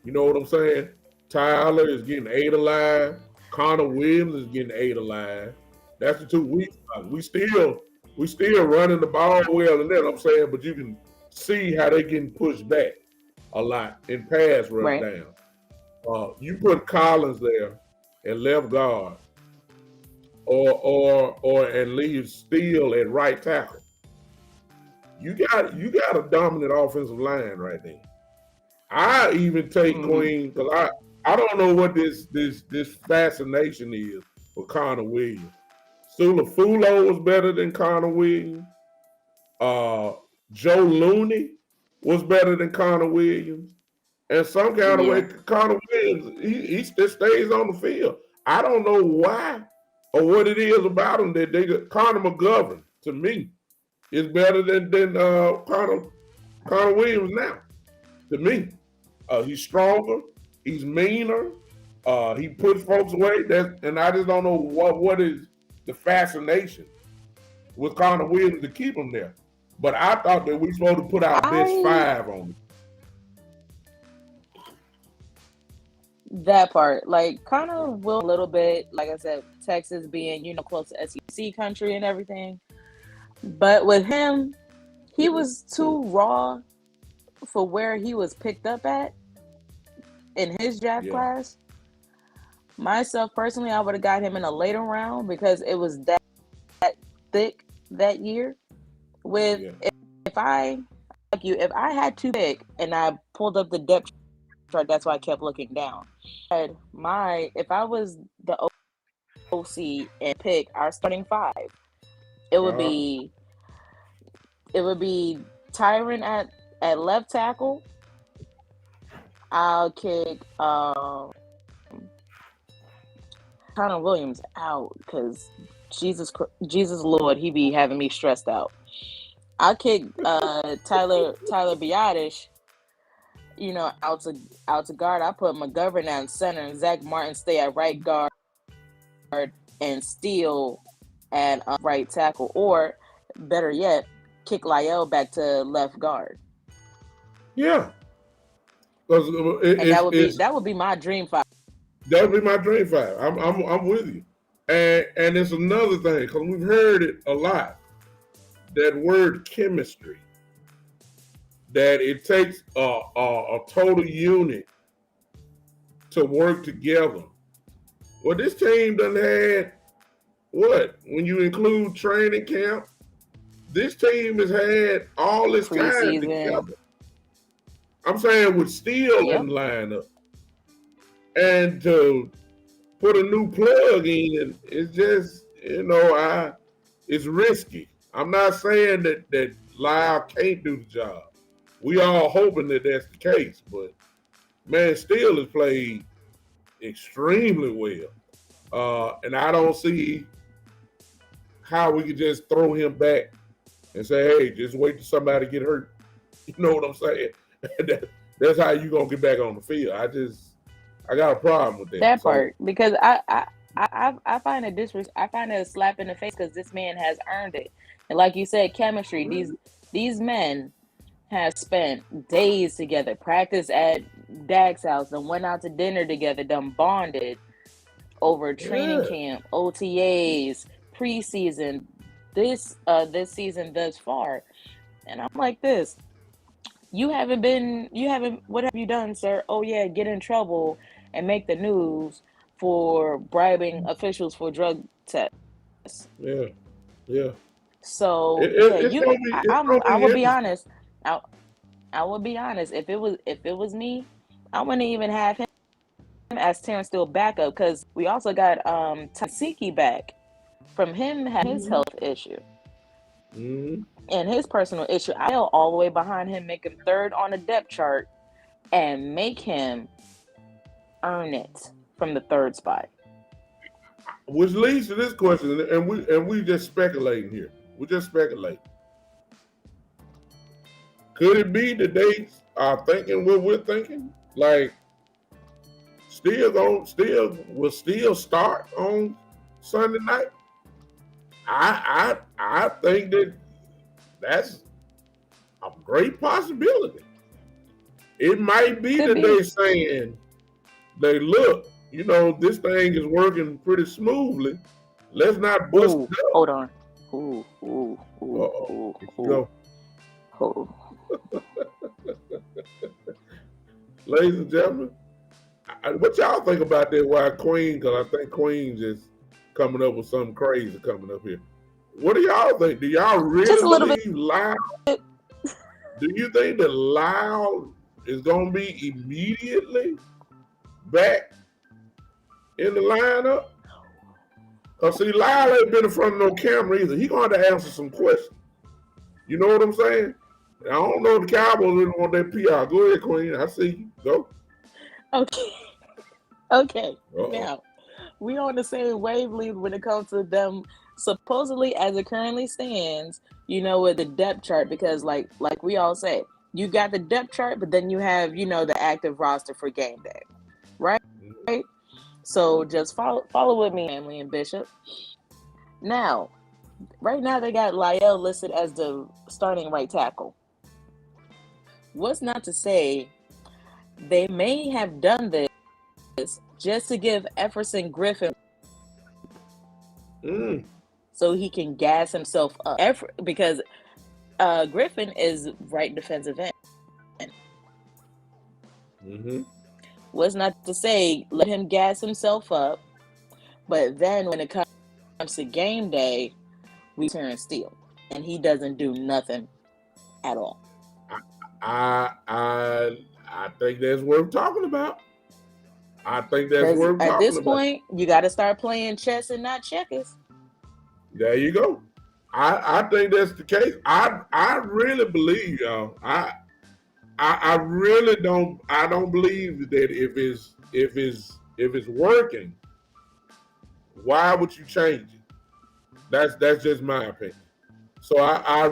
You know what I'm saying? Tyler is getting 8 alive. Connor Williams is getting 8 alive. That's the 2 weak spots. We still running the ball well and that I'm saying, but you can see how they getting pushed back a lot in pass rush Right. down. You put Collins there at left guard, or and leave Steele at right tackle. You got a dominant offensive line right there. I even take Mm-hmm. Queen because I don't know what this fascination is with Connor Williams. Sulafulo was better than Connor Williams. Uh, Joe Looney was better than Connor Williams. And some kind of way, Yeah. Connor Williams, he just stays on the field. I don't know why or what it is about him that they Connor McGovern to me is better than Connor Williams now. To me, he's stronger, he's meaner, he puts folks away. And I just don't know what is the fascination with Connor Williams to keep him there. But I thought that we supposed to put our best I five on him. That part, like, kind of will a little bit, like I said, Texas being, close to SEC country and everything. But with him, he was too raw for where he was picked up at in his draft Yeah, class. Myself personally, I would have got him in a later round because it was that thick that year. With yeah. if I like you, if I had to pick and I pulled up the depth chart, that's why I kept looking down. If I was the OC and pick our starting five, it would Uh-huh. be it would be Tyron at left tackle. I'll kick Connor Williams out because Jesus Lord, he be having me stressed out. I'll kick Tyler Biotish, out to guard. I put McGovern at center and Zach Martin stay at right guard and Steele at right tackle, or better yet, kick Lyell back to left guard. Yeah. Because And it's that would be my dream five. that would be my dream five. I'm with you. And it's another thing, because we've heard it a lot. That word chemistry. That it takes a total unit to work together. Well, this team done had what? When you include training camp, this team has had all this time Preseason. together. I'm saying with Steele in Yep. the lineup. And to put a new plug in, it's risky. I'm not saying that Lyle can't do the job. We all hoping that that's the case, but man, Steele has played extremely well, and I don't see how we could just throw him back and say, "Hey, just wait till somebody get hurt." You know what I'm saying? That's how you gonna get back on the field. I got a problem with that. That So part, because I find it I find it a slap in the face because this man has earned it, and like you said, chemistry. These men have spent days together, practiced at Dak's house, and went out to dinner together, done bonded over training yeah, camp, OTAs, preseason, this season thus far. And I'm like this. You haven't what have you done, sir? Oh yeah, get in trouble and make the news for bribing officials for drug tests. yeah, yeah. So yeah, It's gonna I be will be interesting. honest. I I will be honest. If it was me, I wouldn't even have him as Terrence Steele backup because we also got Tasiki back from him having his Mm-hmm. health issue Mm-hmm. and his personal issue. I'll all the way behind him, make him third on the depth chart, and make him earn it from the third spot. Which leads to this question, and we just speculating here. We're just speculating. Could it be that they are thinking what we're thinking? Like still start on Sunday night? I think that's a great possibility. It might be Could that be. they saying they look, this thing is working pretty smoothly. Let's not bust Ooh, it up. hold on. Ooh, ooh, ooh, Uh-oh. ooh, Here you ooh, go. ooh. Ladies and gentlemen, what y'all think about that? Why Queen? Because I think Queen just coming up with something crazy coming up here. What do y'all think? Do y'all Just a really little bit. believe Lyle? Do you think that Lyle is going to be immediately back in the lineup? Because see, Lyle ain't been in front of no camera either. He going to have to answer some questions. You know what I'm saying? I don't know if the Cowboys really want that PR. Go ahead, Queen. I see you. Go. Okay. Okay. Uh-oh. Now, we on the same wavelength when it comes to them supposedly as it currently stands, with the depth chart because like we all say, you got the depth chart, but then you have, the active roster for game day. Right? So just follow with me, Emily and Bishop. Now, right now they got Lyell listed as the starting right tackle. What's not to say they may have done this just to give Efferson Griffin Mm. so he can gas himself up. Because Griffin is right defensive end. Mm-hmm. What's not to say let him gas himself up, but then when it comes to game day, we turn Steele, and he doesn't do nothing at all. I think that's worth talking about. I think that's Because worth at talking this about. point, you got to start playing chess and not checkers. There you go. I think that's the case. I really believe y'all. I really don't. I don't believe that if it's working, why would you change it? That's just my opinion. So I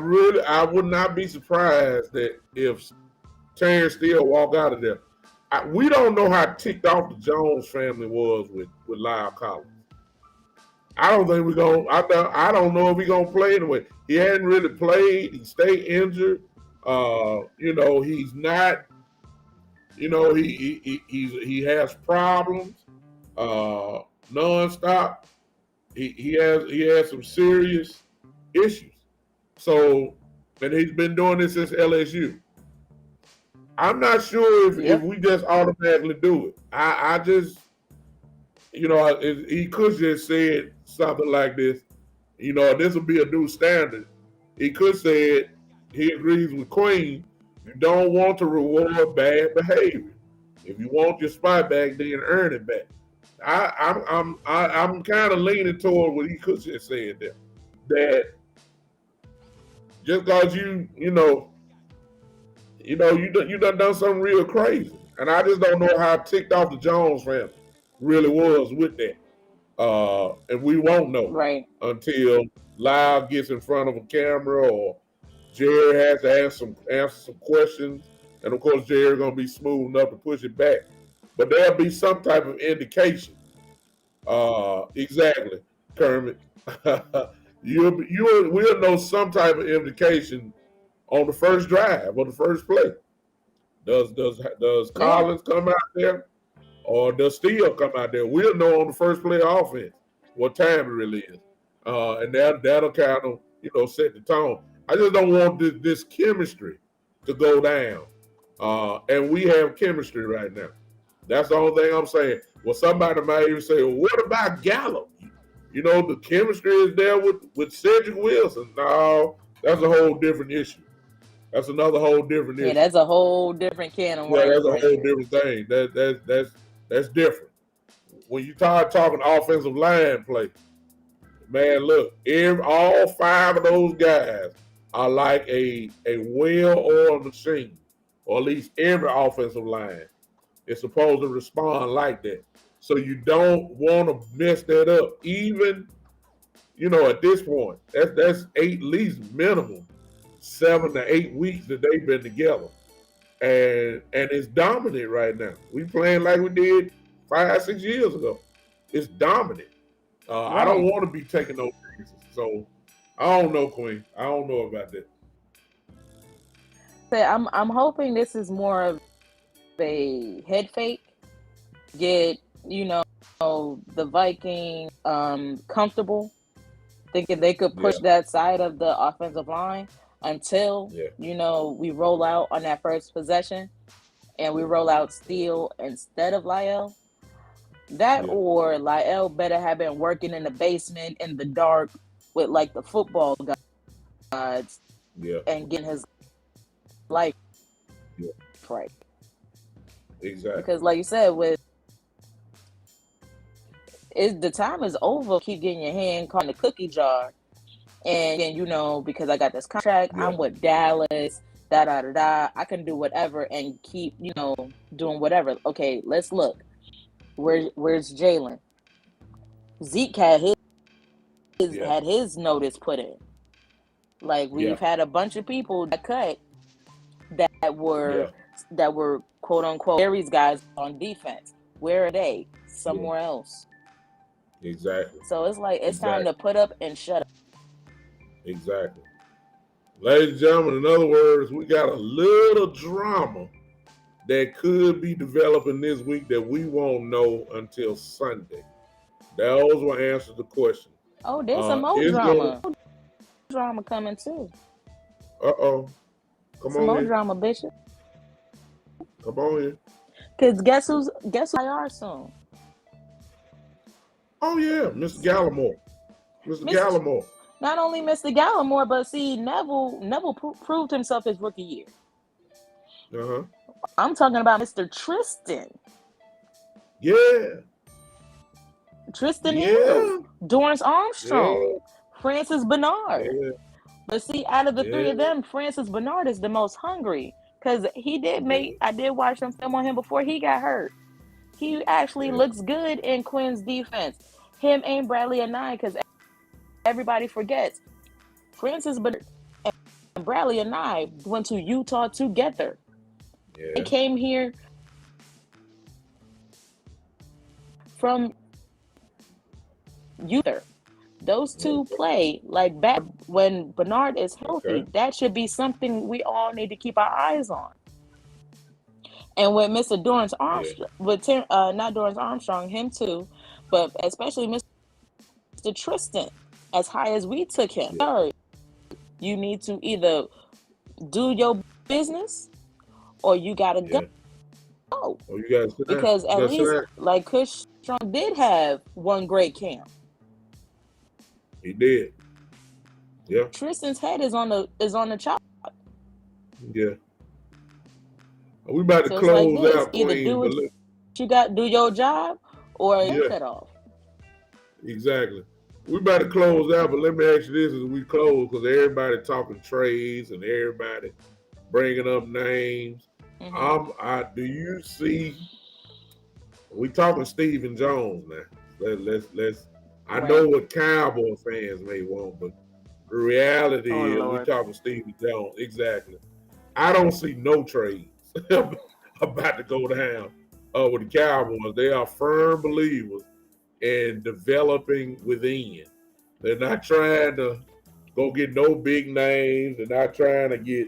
would not be surprised that if Terrence Steele walk out of there. We don't know how ticked off the Jones family was with Lyle Collins. I don't think we're gonna. I don't know if he's gonna play anyway. He hadn't really played. He stayed injured. He's not. He has problems. Nonstop. He has some serious issues. So, and he's been doing this since LSU. I'm not sure if Yep. we just automatically do it. I just, he could just said something like this. This will be a new standard. He could say he agrees with Queen. You don't want to reward bad behavior. If you want your spot back, then earn it back. I'm kind of leaning toward what he could have said there. That just cause you done something real crazy, and I just don't know how ticked off the Jones family really was with that. And we won't know Right. until Lyle gets in front of a camera or Jerry has to answer some questions, and of course Jerry's gonna be smooth enough to push it back. But there'll be some type of indication. Exactly, Kermit. We'll know some type of indication on the first drive or the first play. Does Yeah. Collins come out there or does Steele come out there? We'll know on the first play of offense what time it really is, and that'll kind of set the tone. I just don't want this chemistry to go down, and we have chemistry right now. That's the only thing I'm saying. Well, somebody might even say, well, "What about Gallup?" The chemistry is there with Cedric Wilson. No, that's a whole different issue. That's another whole different Yeah, issue. that's a whole different can of Yeah, worms that's a right whole there. different thing. That's different. When you start talking offensive line play, man, look, all five of those guys are like a well-oiled machine, or at least every offensive line is supposed to respond like that. So you don't want to mess that up. Even at this point, that's at least minimum 7 to 8 weeks that they've been together, and it's dominant right now. We playing like we did 5 6 years ago. It's dominant. I don't Right. want to be taking those chances. So I don't know, Queen. I don't know about that. So I'm hoping this is more of a head fake. Get, you know, the Vikings comfortable, thinking they could Yeah, push that side of the offensive line until, yeah, we roll out on that first possession and we roll out Steele instead of Lyle. That yeah, or Lyle better have been working in the basement in the dark with like the football gods yeah, and getting his life yeah. right. Exactly. Because like you said, the time is over. Keep getting your hand caught in the cookie jar, and because I got this contract, Yeah, I'm with Dallas. Da da da da. I can do whatever and keep doing whatever. Okay, let's look. Where's Jalen? Zeke yeah, had his notice put in. Like yeah, we've had a bunch of people that cut that yeah, were that were quote unquote Gary's guys on defense. Where are they? yeah. Somewhere else. Exactly. So it's like it's time to Exactly. put up and shut up. Exactly. Ladies and gentlemen, in other words, we got a little drama that could be developing this week that we won't know until Sunday. Those will answer the question. Oh, there's some more It's going. drama coming too. Oh. Come Some on more in. drama, Bishop. Come on in. Cause guess who IR soon? Oh yeah, Mr. Gallimore. Mr. Miss Gallimore. Not only Mr. Gallimore, but see Neville proved himself his rookie year. Uh huh. I'm talking about Mr. Tristan. Yeah. Hill, Yeah. Dorrance Armstrong, Yeah. Francis Bernard. Yeah. But see, out of the three of Yeah. them, Francis Bernard is the most hungry. Cause Yeah. I did watch some film on him before he got hurt. He actually Yeah. looks good in Quinn's defense. Him and Bradley Anae, because everybody forgets Francis Bernard and Bradley Anae went to Utah together. They Yeah. came here from Utah. Those two Okay. play like back when Bernard is healthy. Okay. That should be something we all need to keep our eyes on. And with Mr. Dorrance Yeah. Armstrong, not Dorrance Armstrong, him too, but especially Mr. Tristan, as high as we took him, Yeah. you need to either do your business or you gotta go. Yeah. Oh, you guys sit down. Because You at guys sit least down. like Kush Strong did have one great camp. He did. Yeah. Tristan's head is on the chop. Yeah. We about to So it's like close this: out, either Queen. do But what look, you got, do your job, or a Yeah, cutoff. exactly. We better close out, but let me ask you this as we close, because everybody talking trades and everybody bringing up names. Hmm. Do you see? We talking Stephen Jones now. Let's. I know Right. what Cowboy fans may want, but the Oh reality is we Lord. talking Stephen Jones. Exactly. I don't see no trades about to go down with the Cowboys. They are firm believers in developing within. They're not trying to go get no big names. They're not trying to get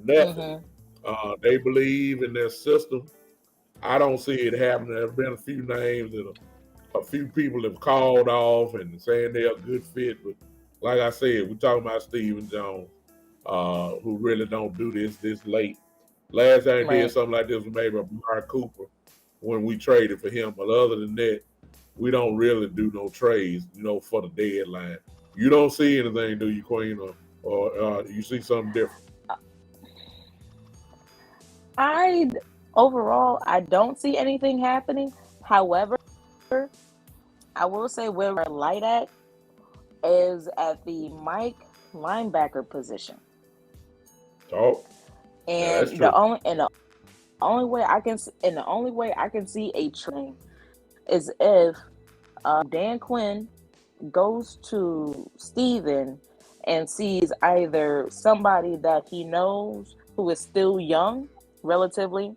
nothing. Hmm. They believe in their system. I don't see it happening. There have been a few names that a few people have called off and saying they're a good fit, but like I said, we're talking about Stephen Jones, who really don't do this late. Last time he did Right. something like this was maybe Mark Cooper when we traded for him. But other than that, we don't really do no trades, for the deadline. You don't see anything, do you, Queen, or you see something different? I overall I don't see anything happening. However, I will say where we're light at is at the Mike linebacker position. Oh, yeah, that's And true. the only way I can see a trend is if Dan Quinn goes to Steven and sees either somebody that he knows who is still young, relatively,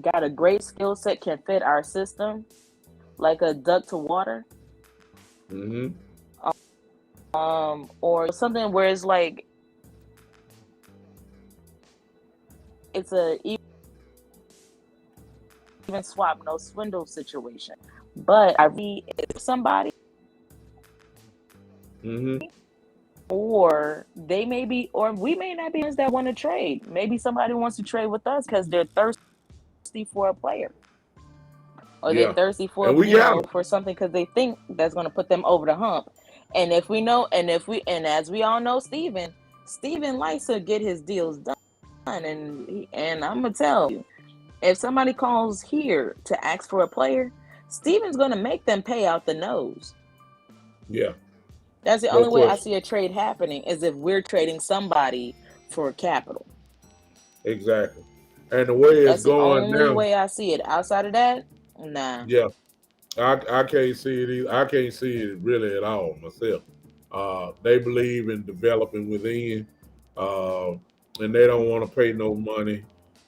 got a great skill set, can fit our system, like a duck to water, Mm-hmm. or something where it's like it's a even swap, no swindle situation. But I really if somebody, Mm-hmm. or they may be, or we may not be ones that want to trade. Maybe somebody wants to trade with us because they're thirsty for a player, or they're Yeah, thirsty for, and we got him. for something because they think that's going to put them over the hump. And if we know, and as we all know, Steven likes to get his deals done. And I'm gonna tell you, if somebody calls here to ask for a player, Steven's gonna make them pay out the nose. Yeah, That's the no only way I question. see a trade happening, is if we're trading somebody for capital. Exactly. And the way it's That's the going only now, way I see it. Outside of that, nah. yeah, I can't see it either. I can't see it really at all myself. They believe in developing within, uh, and they don't want to pay no money.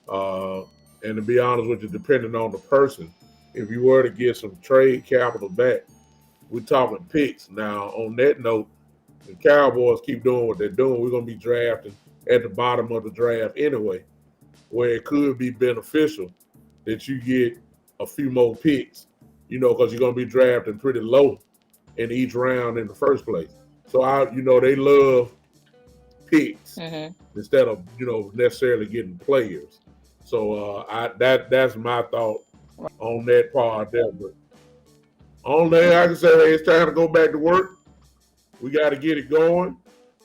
Uh, and to be honest with you, depending on the person, if you were to get some trade capital back, we're talking picks. Now, on that note, the Cowboys keep doing what they're doing. We're going to be drafting at the bottom of the draft anyway, where it could be beneficial that you get a few more picks, because you're going to be drafting pretty low in each round in the first place. So they love picks Hmm. instead of necessarily getting players. So that's my thought on that part there. But only thing I can say is it's time to go back to work. We got to get it going.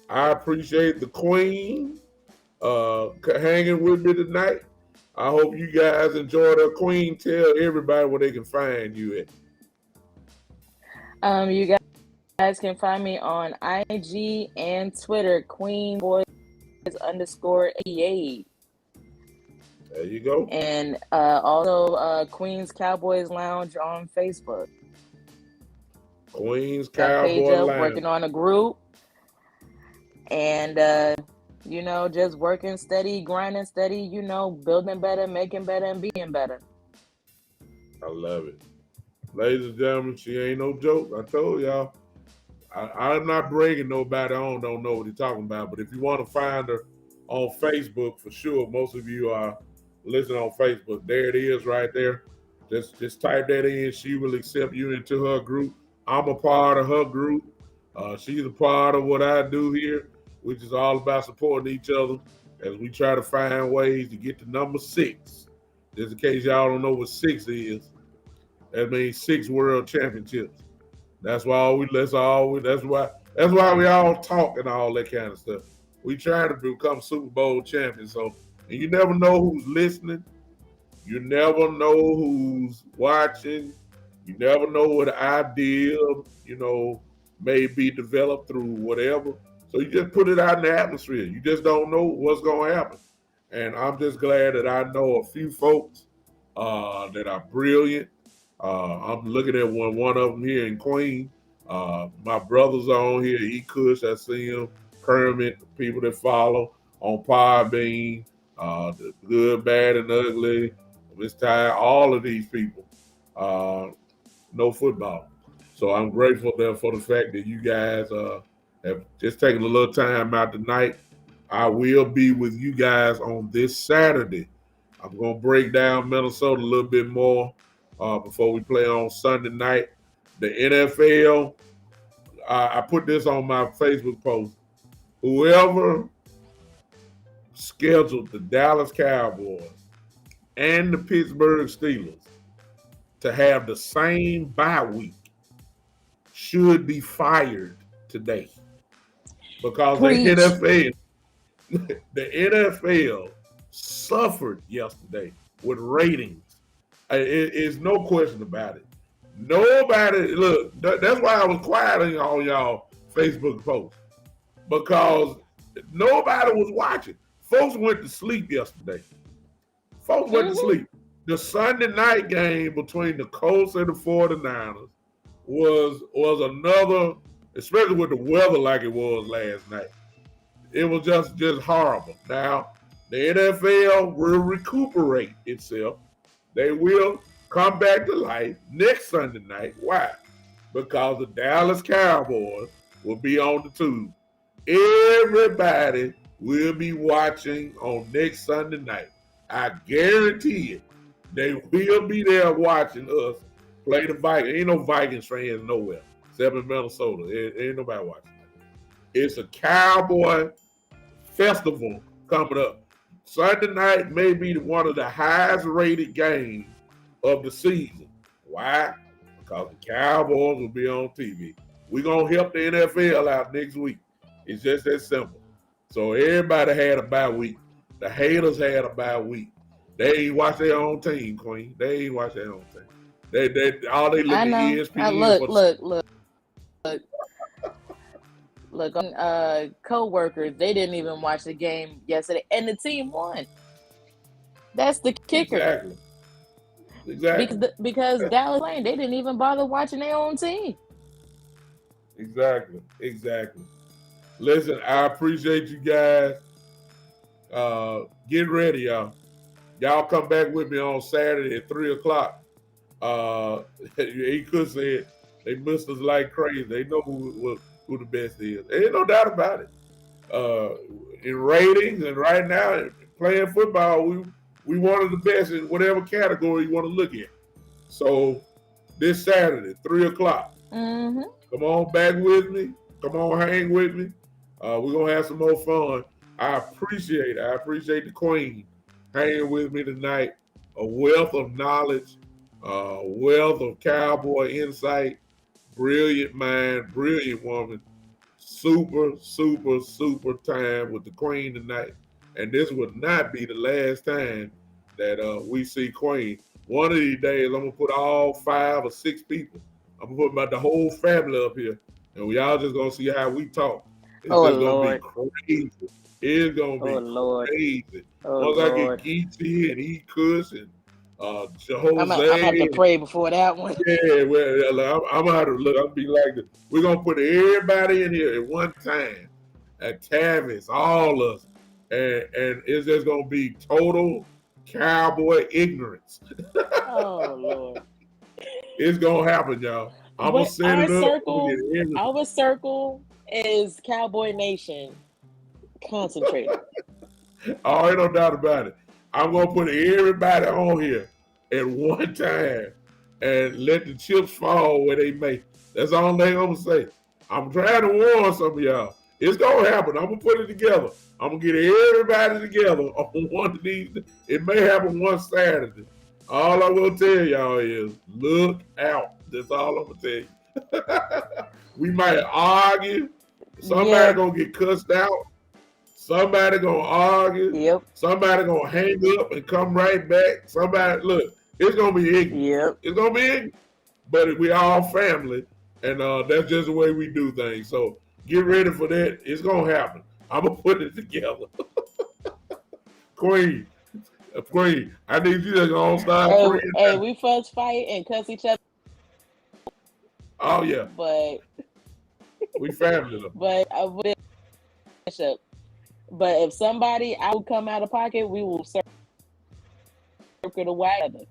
I appreciate the Queen hanging with me tonight. I hope you guys enjoyed her. Queen, tell everybody where they can find you at. You guys can find me on IG and Twitter, Queen Boys underscore 88. There you go. And also Queens Cowboys Lounge on Facebook. Queen's That page Cowboy up, working Lounge. on a group, and just working steady, grinding steady, building better, making better, and being better. I love it. Ladies and gentlemen, she ain't no joke. I told y'all. I'm not bringing nobody on, don't know what he's talking about. But if you want to find her on Facebook, for sure, most of you are listening on Facebook. There it is right there. Just type that in. She will accept you into her group. I'm a part of her group. She's a part of what I do here, which is all about supporting each other as we try to find ways to get to number 6. Just in case y'all don't know what 6 is, that means 6 world championships. That's why we all talk and all that kind of stuff. We try to become Super Bowl champions. So, and you never know who's listening. You never know who's watching. You never know what idea, may be developed through whatever. So you just put it out in the atmosphere. You just don't know what's going to happen. And I'm just glad that I know a few folks that are brilliant. I'm looking at one of them here in Queen. My brother's on here. E. Kush, I see him. Kermit, the people that follow on Podbean, the good, bad, and ugly. Miss Ty, all of these people know football. So I'm grateful there for the fact that you guys have just taken a little time out tonight. I will be with you guys on this Saturday. I'm going to break down Minnesota a little bit more before we play on Sunday night. The NFL, I put this on my Facebook post. Whoever scheduled the Dallas Cowboys and the Pittsburgh Steelers to have the same bye week should be fired today because Preach. the NFL suffered yesterday with ratings. It's no question about it. Nobody look. That's why I was quiet on y'all Facebook posts because nobody was watching. Folks went to sleep yesterday. Folks went to sleep. The Sunday night game between the Colts and the 49ers was another, especially with the weather like it was last night. It was just horrible. Now, the NFL will recuperate itself. They will come back to life next Sunday night. Why? Because the Dallas Cowboys will be on the tube. Everybody will be watching on next Sunday night. I guarantee it. They will be there watching us play the Vikings. Ain't no Vikings fans nowhere except in Minnesota. Ain't nobody watching. It's a Cowboy festival coming up. Sunday night may be one of the highest rated games of the season. Why? Because the Cowboys will be on TV. We're going to help the NFL out next week. It's just that simple. So everybody had a bye week. The haters had a bye week. They ain't watch their own team, Queen. They ain't watch their own team. They all they look at ESPN. Look, co-workers, they didn't even watch the game yesterday, and the team won. That's the kicker. Exactly. Because Dallas playing, they didn't even bother watching their own team. Exactly. Listen, I appreciate you guys. Get ready, y'all. Y'all come back with me on Saturday at 3:00. He could say they missed us like crazy. They know who the best is. Ain't no doubt about it. In ratings and right now, playing football, we one of the best in whatever category you want to look at. So this Saturday, 3:00. Mm-hmm. Come on back with me. Come on, hang with me. We're gonna have some more fun. I appreciate the Queen hanging with me tonight. A wealth of knowledge, a wealth of Cowboy insight. Brilliant mind, brilliant woman. Super time with the Queen tonight. And this would not be the last time that we see Queen. One of these days, I'm going to put all 5 or 6 people. I'm going to put the whole family up here. And we all just going to see how we talk. It's just going to be crazy. It's going to be crazy. Once I get Geechee and E. Kush and Jose. I'm going to have to pray before that one. Yeah, well, I'm going to have to look. I'll be like this. We're going to put everybody in here at one time. At Tavis, all of us. And it's just going to be total Cowboy ignorance. Oh, Lord. It's going to happen, y'all. I'm going to set it up. Our circle is Cowboy Nation concentrated. Oh, ain't no doubt about it. I'm going to put everybody on here at one time and let the chips fall where they may. That's the only thing I'm going to say. I'm trying to warn some of y'all. It's going to happen. I'm going to put it together. I'm going to get everybody together on one of these. It may happen one Saturday. All I will tell y'all is look out. That's all I'm going to tell you. We might argue. Somebody going to get cussed out. Somebody going to argue. Yep. Somebody going to hang up and come right back. Somebody, look, it's going to be ignorant. Yep. It's going to be ignorant. but we all family, and that's just the way we do things. So get ready for that. It's gonna happen. I'm gonna put it together. Queen, Queen, I need you to go start Hey, praying hey, now. we fuss, fight, and cuss each other, Oh yeah, but we family though. I would bishop. But if somebody I would come out of pocket, we will circle the wagon.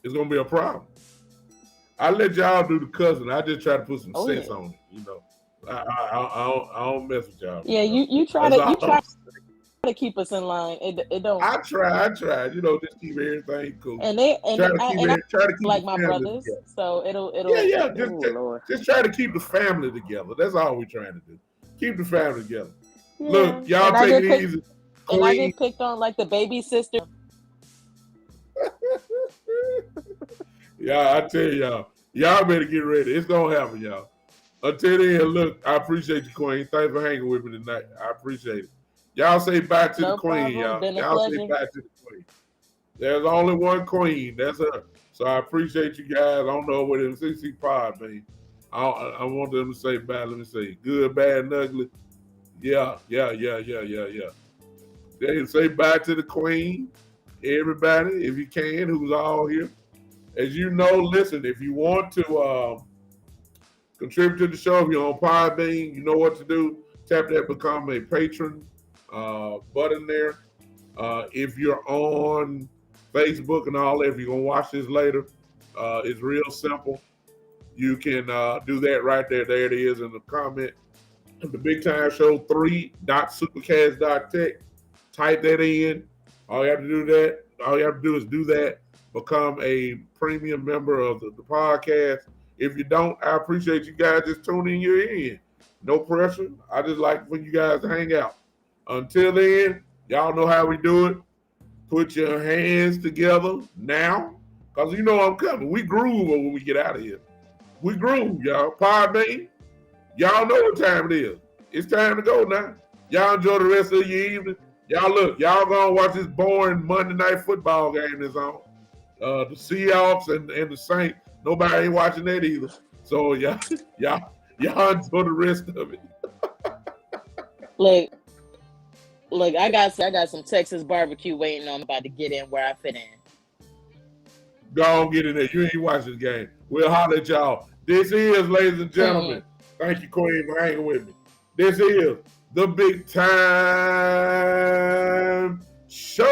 It's gonna be a problem. I let y'all do the cussing. I just try to put some Oh sense yeah, on it. I don't mess with y'all. yeah. You try That's to all. to keep us in line. It don't. I try. Just keep everything cool. And they and I Try to keep the like my family brothers, together. so Yeah, it'll. yeah. Oh Lord. Just try to keep the family together. That's all we're trying to do. Keep the family together. Yeah, Look, y'all take it easy, and I Queen. get picked on like the baby sister. Yeah, I tell y'all better get ready. It's gonna happen, y'all. Until then, look, I appreciate you, Queen. Thanks for hanging with me tonight. I appreciate it. Y'all say bye to the No Queen, problem. y'all. Been a Y'all say pleasure. bye to the Queen. There's only one Queen. That's her. So I appreciate you guys. I don't know what it is. CC Pod, man. I want them to say bye. Let me say good, bad, and ugly. Yeah. They say bye to the Queen. Everybody, if you can, who's all here. As you know, listen, if you want to contribute to the show, if you're on Podbean, you know what to do. Tap that become a patron button there. If you're on Facebook and all that, if you're going to watch this later, it's real simple. You can do that right there. There it is in the comment. The Big Time Show 3.supercast.tech. Type that in. All you have to do is do that. Become a premium member of the podcast. If you don't, I appreciate you guys just tuning your in. No pressure. I just like for you guys to hang out. Until then, y'all know how we do it. Put your hands together now. Because you know I'm coming. We groove when we get out of here. We groove, y'all. Podbean. Y'all know what time it is. It's time to go now. Y'all enjoy the rest of your evening. Y'all gonna watch this boring Monday night football game that's on. The Seahawks and the Saints. Nobody ain't watching that either. So y'all enjoy the rest of it. Look, I got some Texas barbecue waiting on me about to get in where I fit in. Go on, get in there. You ain't watching the game. We'll holler at y'all. This is, ladies and gentlemen. Thank you, Queen, for hanging with me. This is the Big Time Show.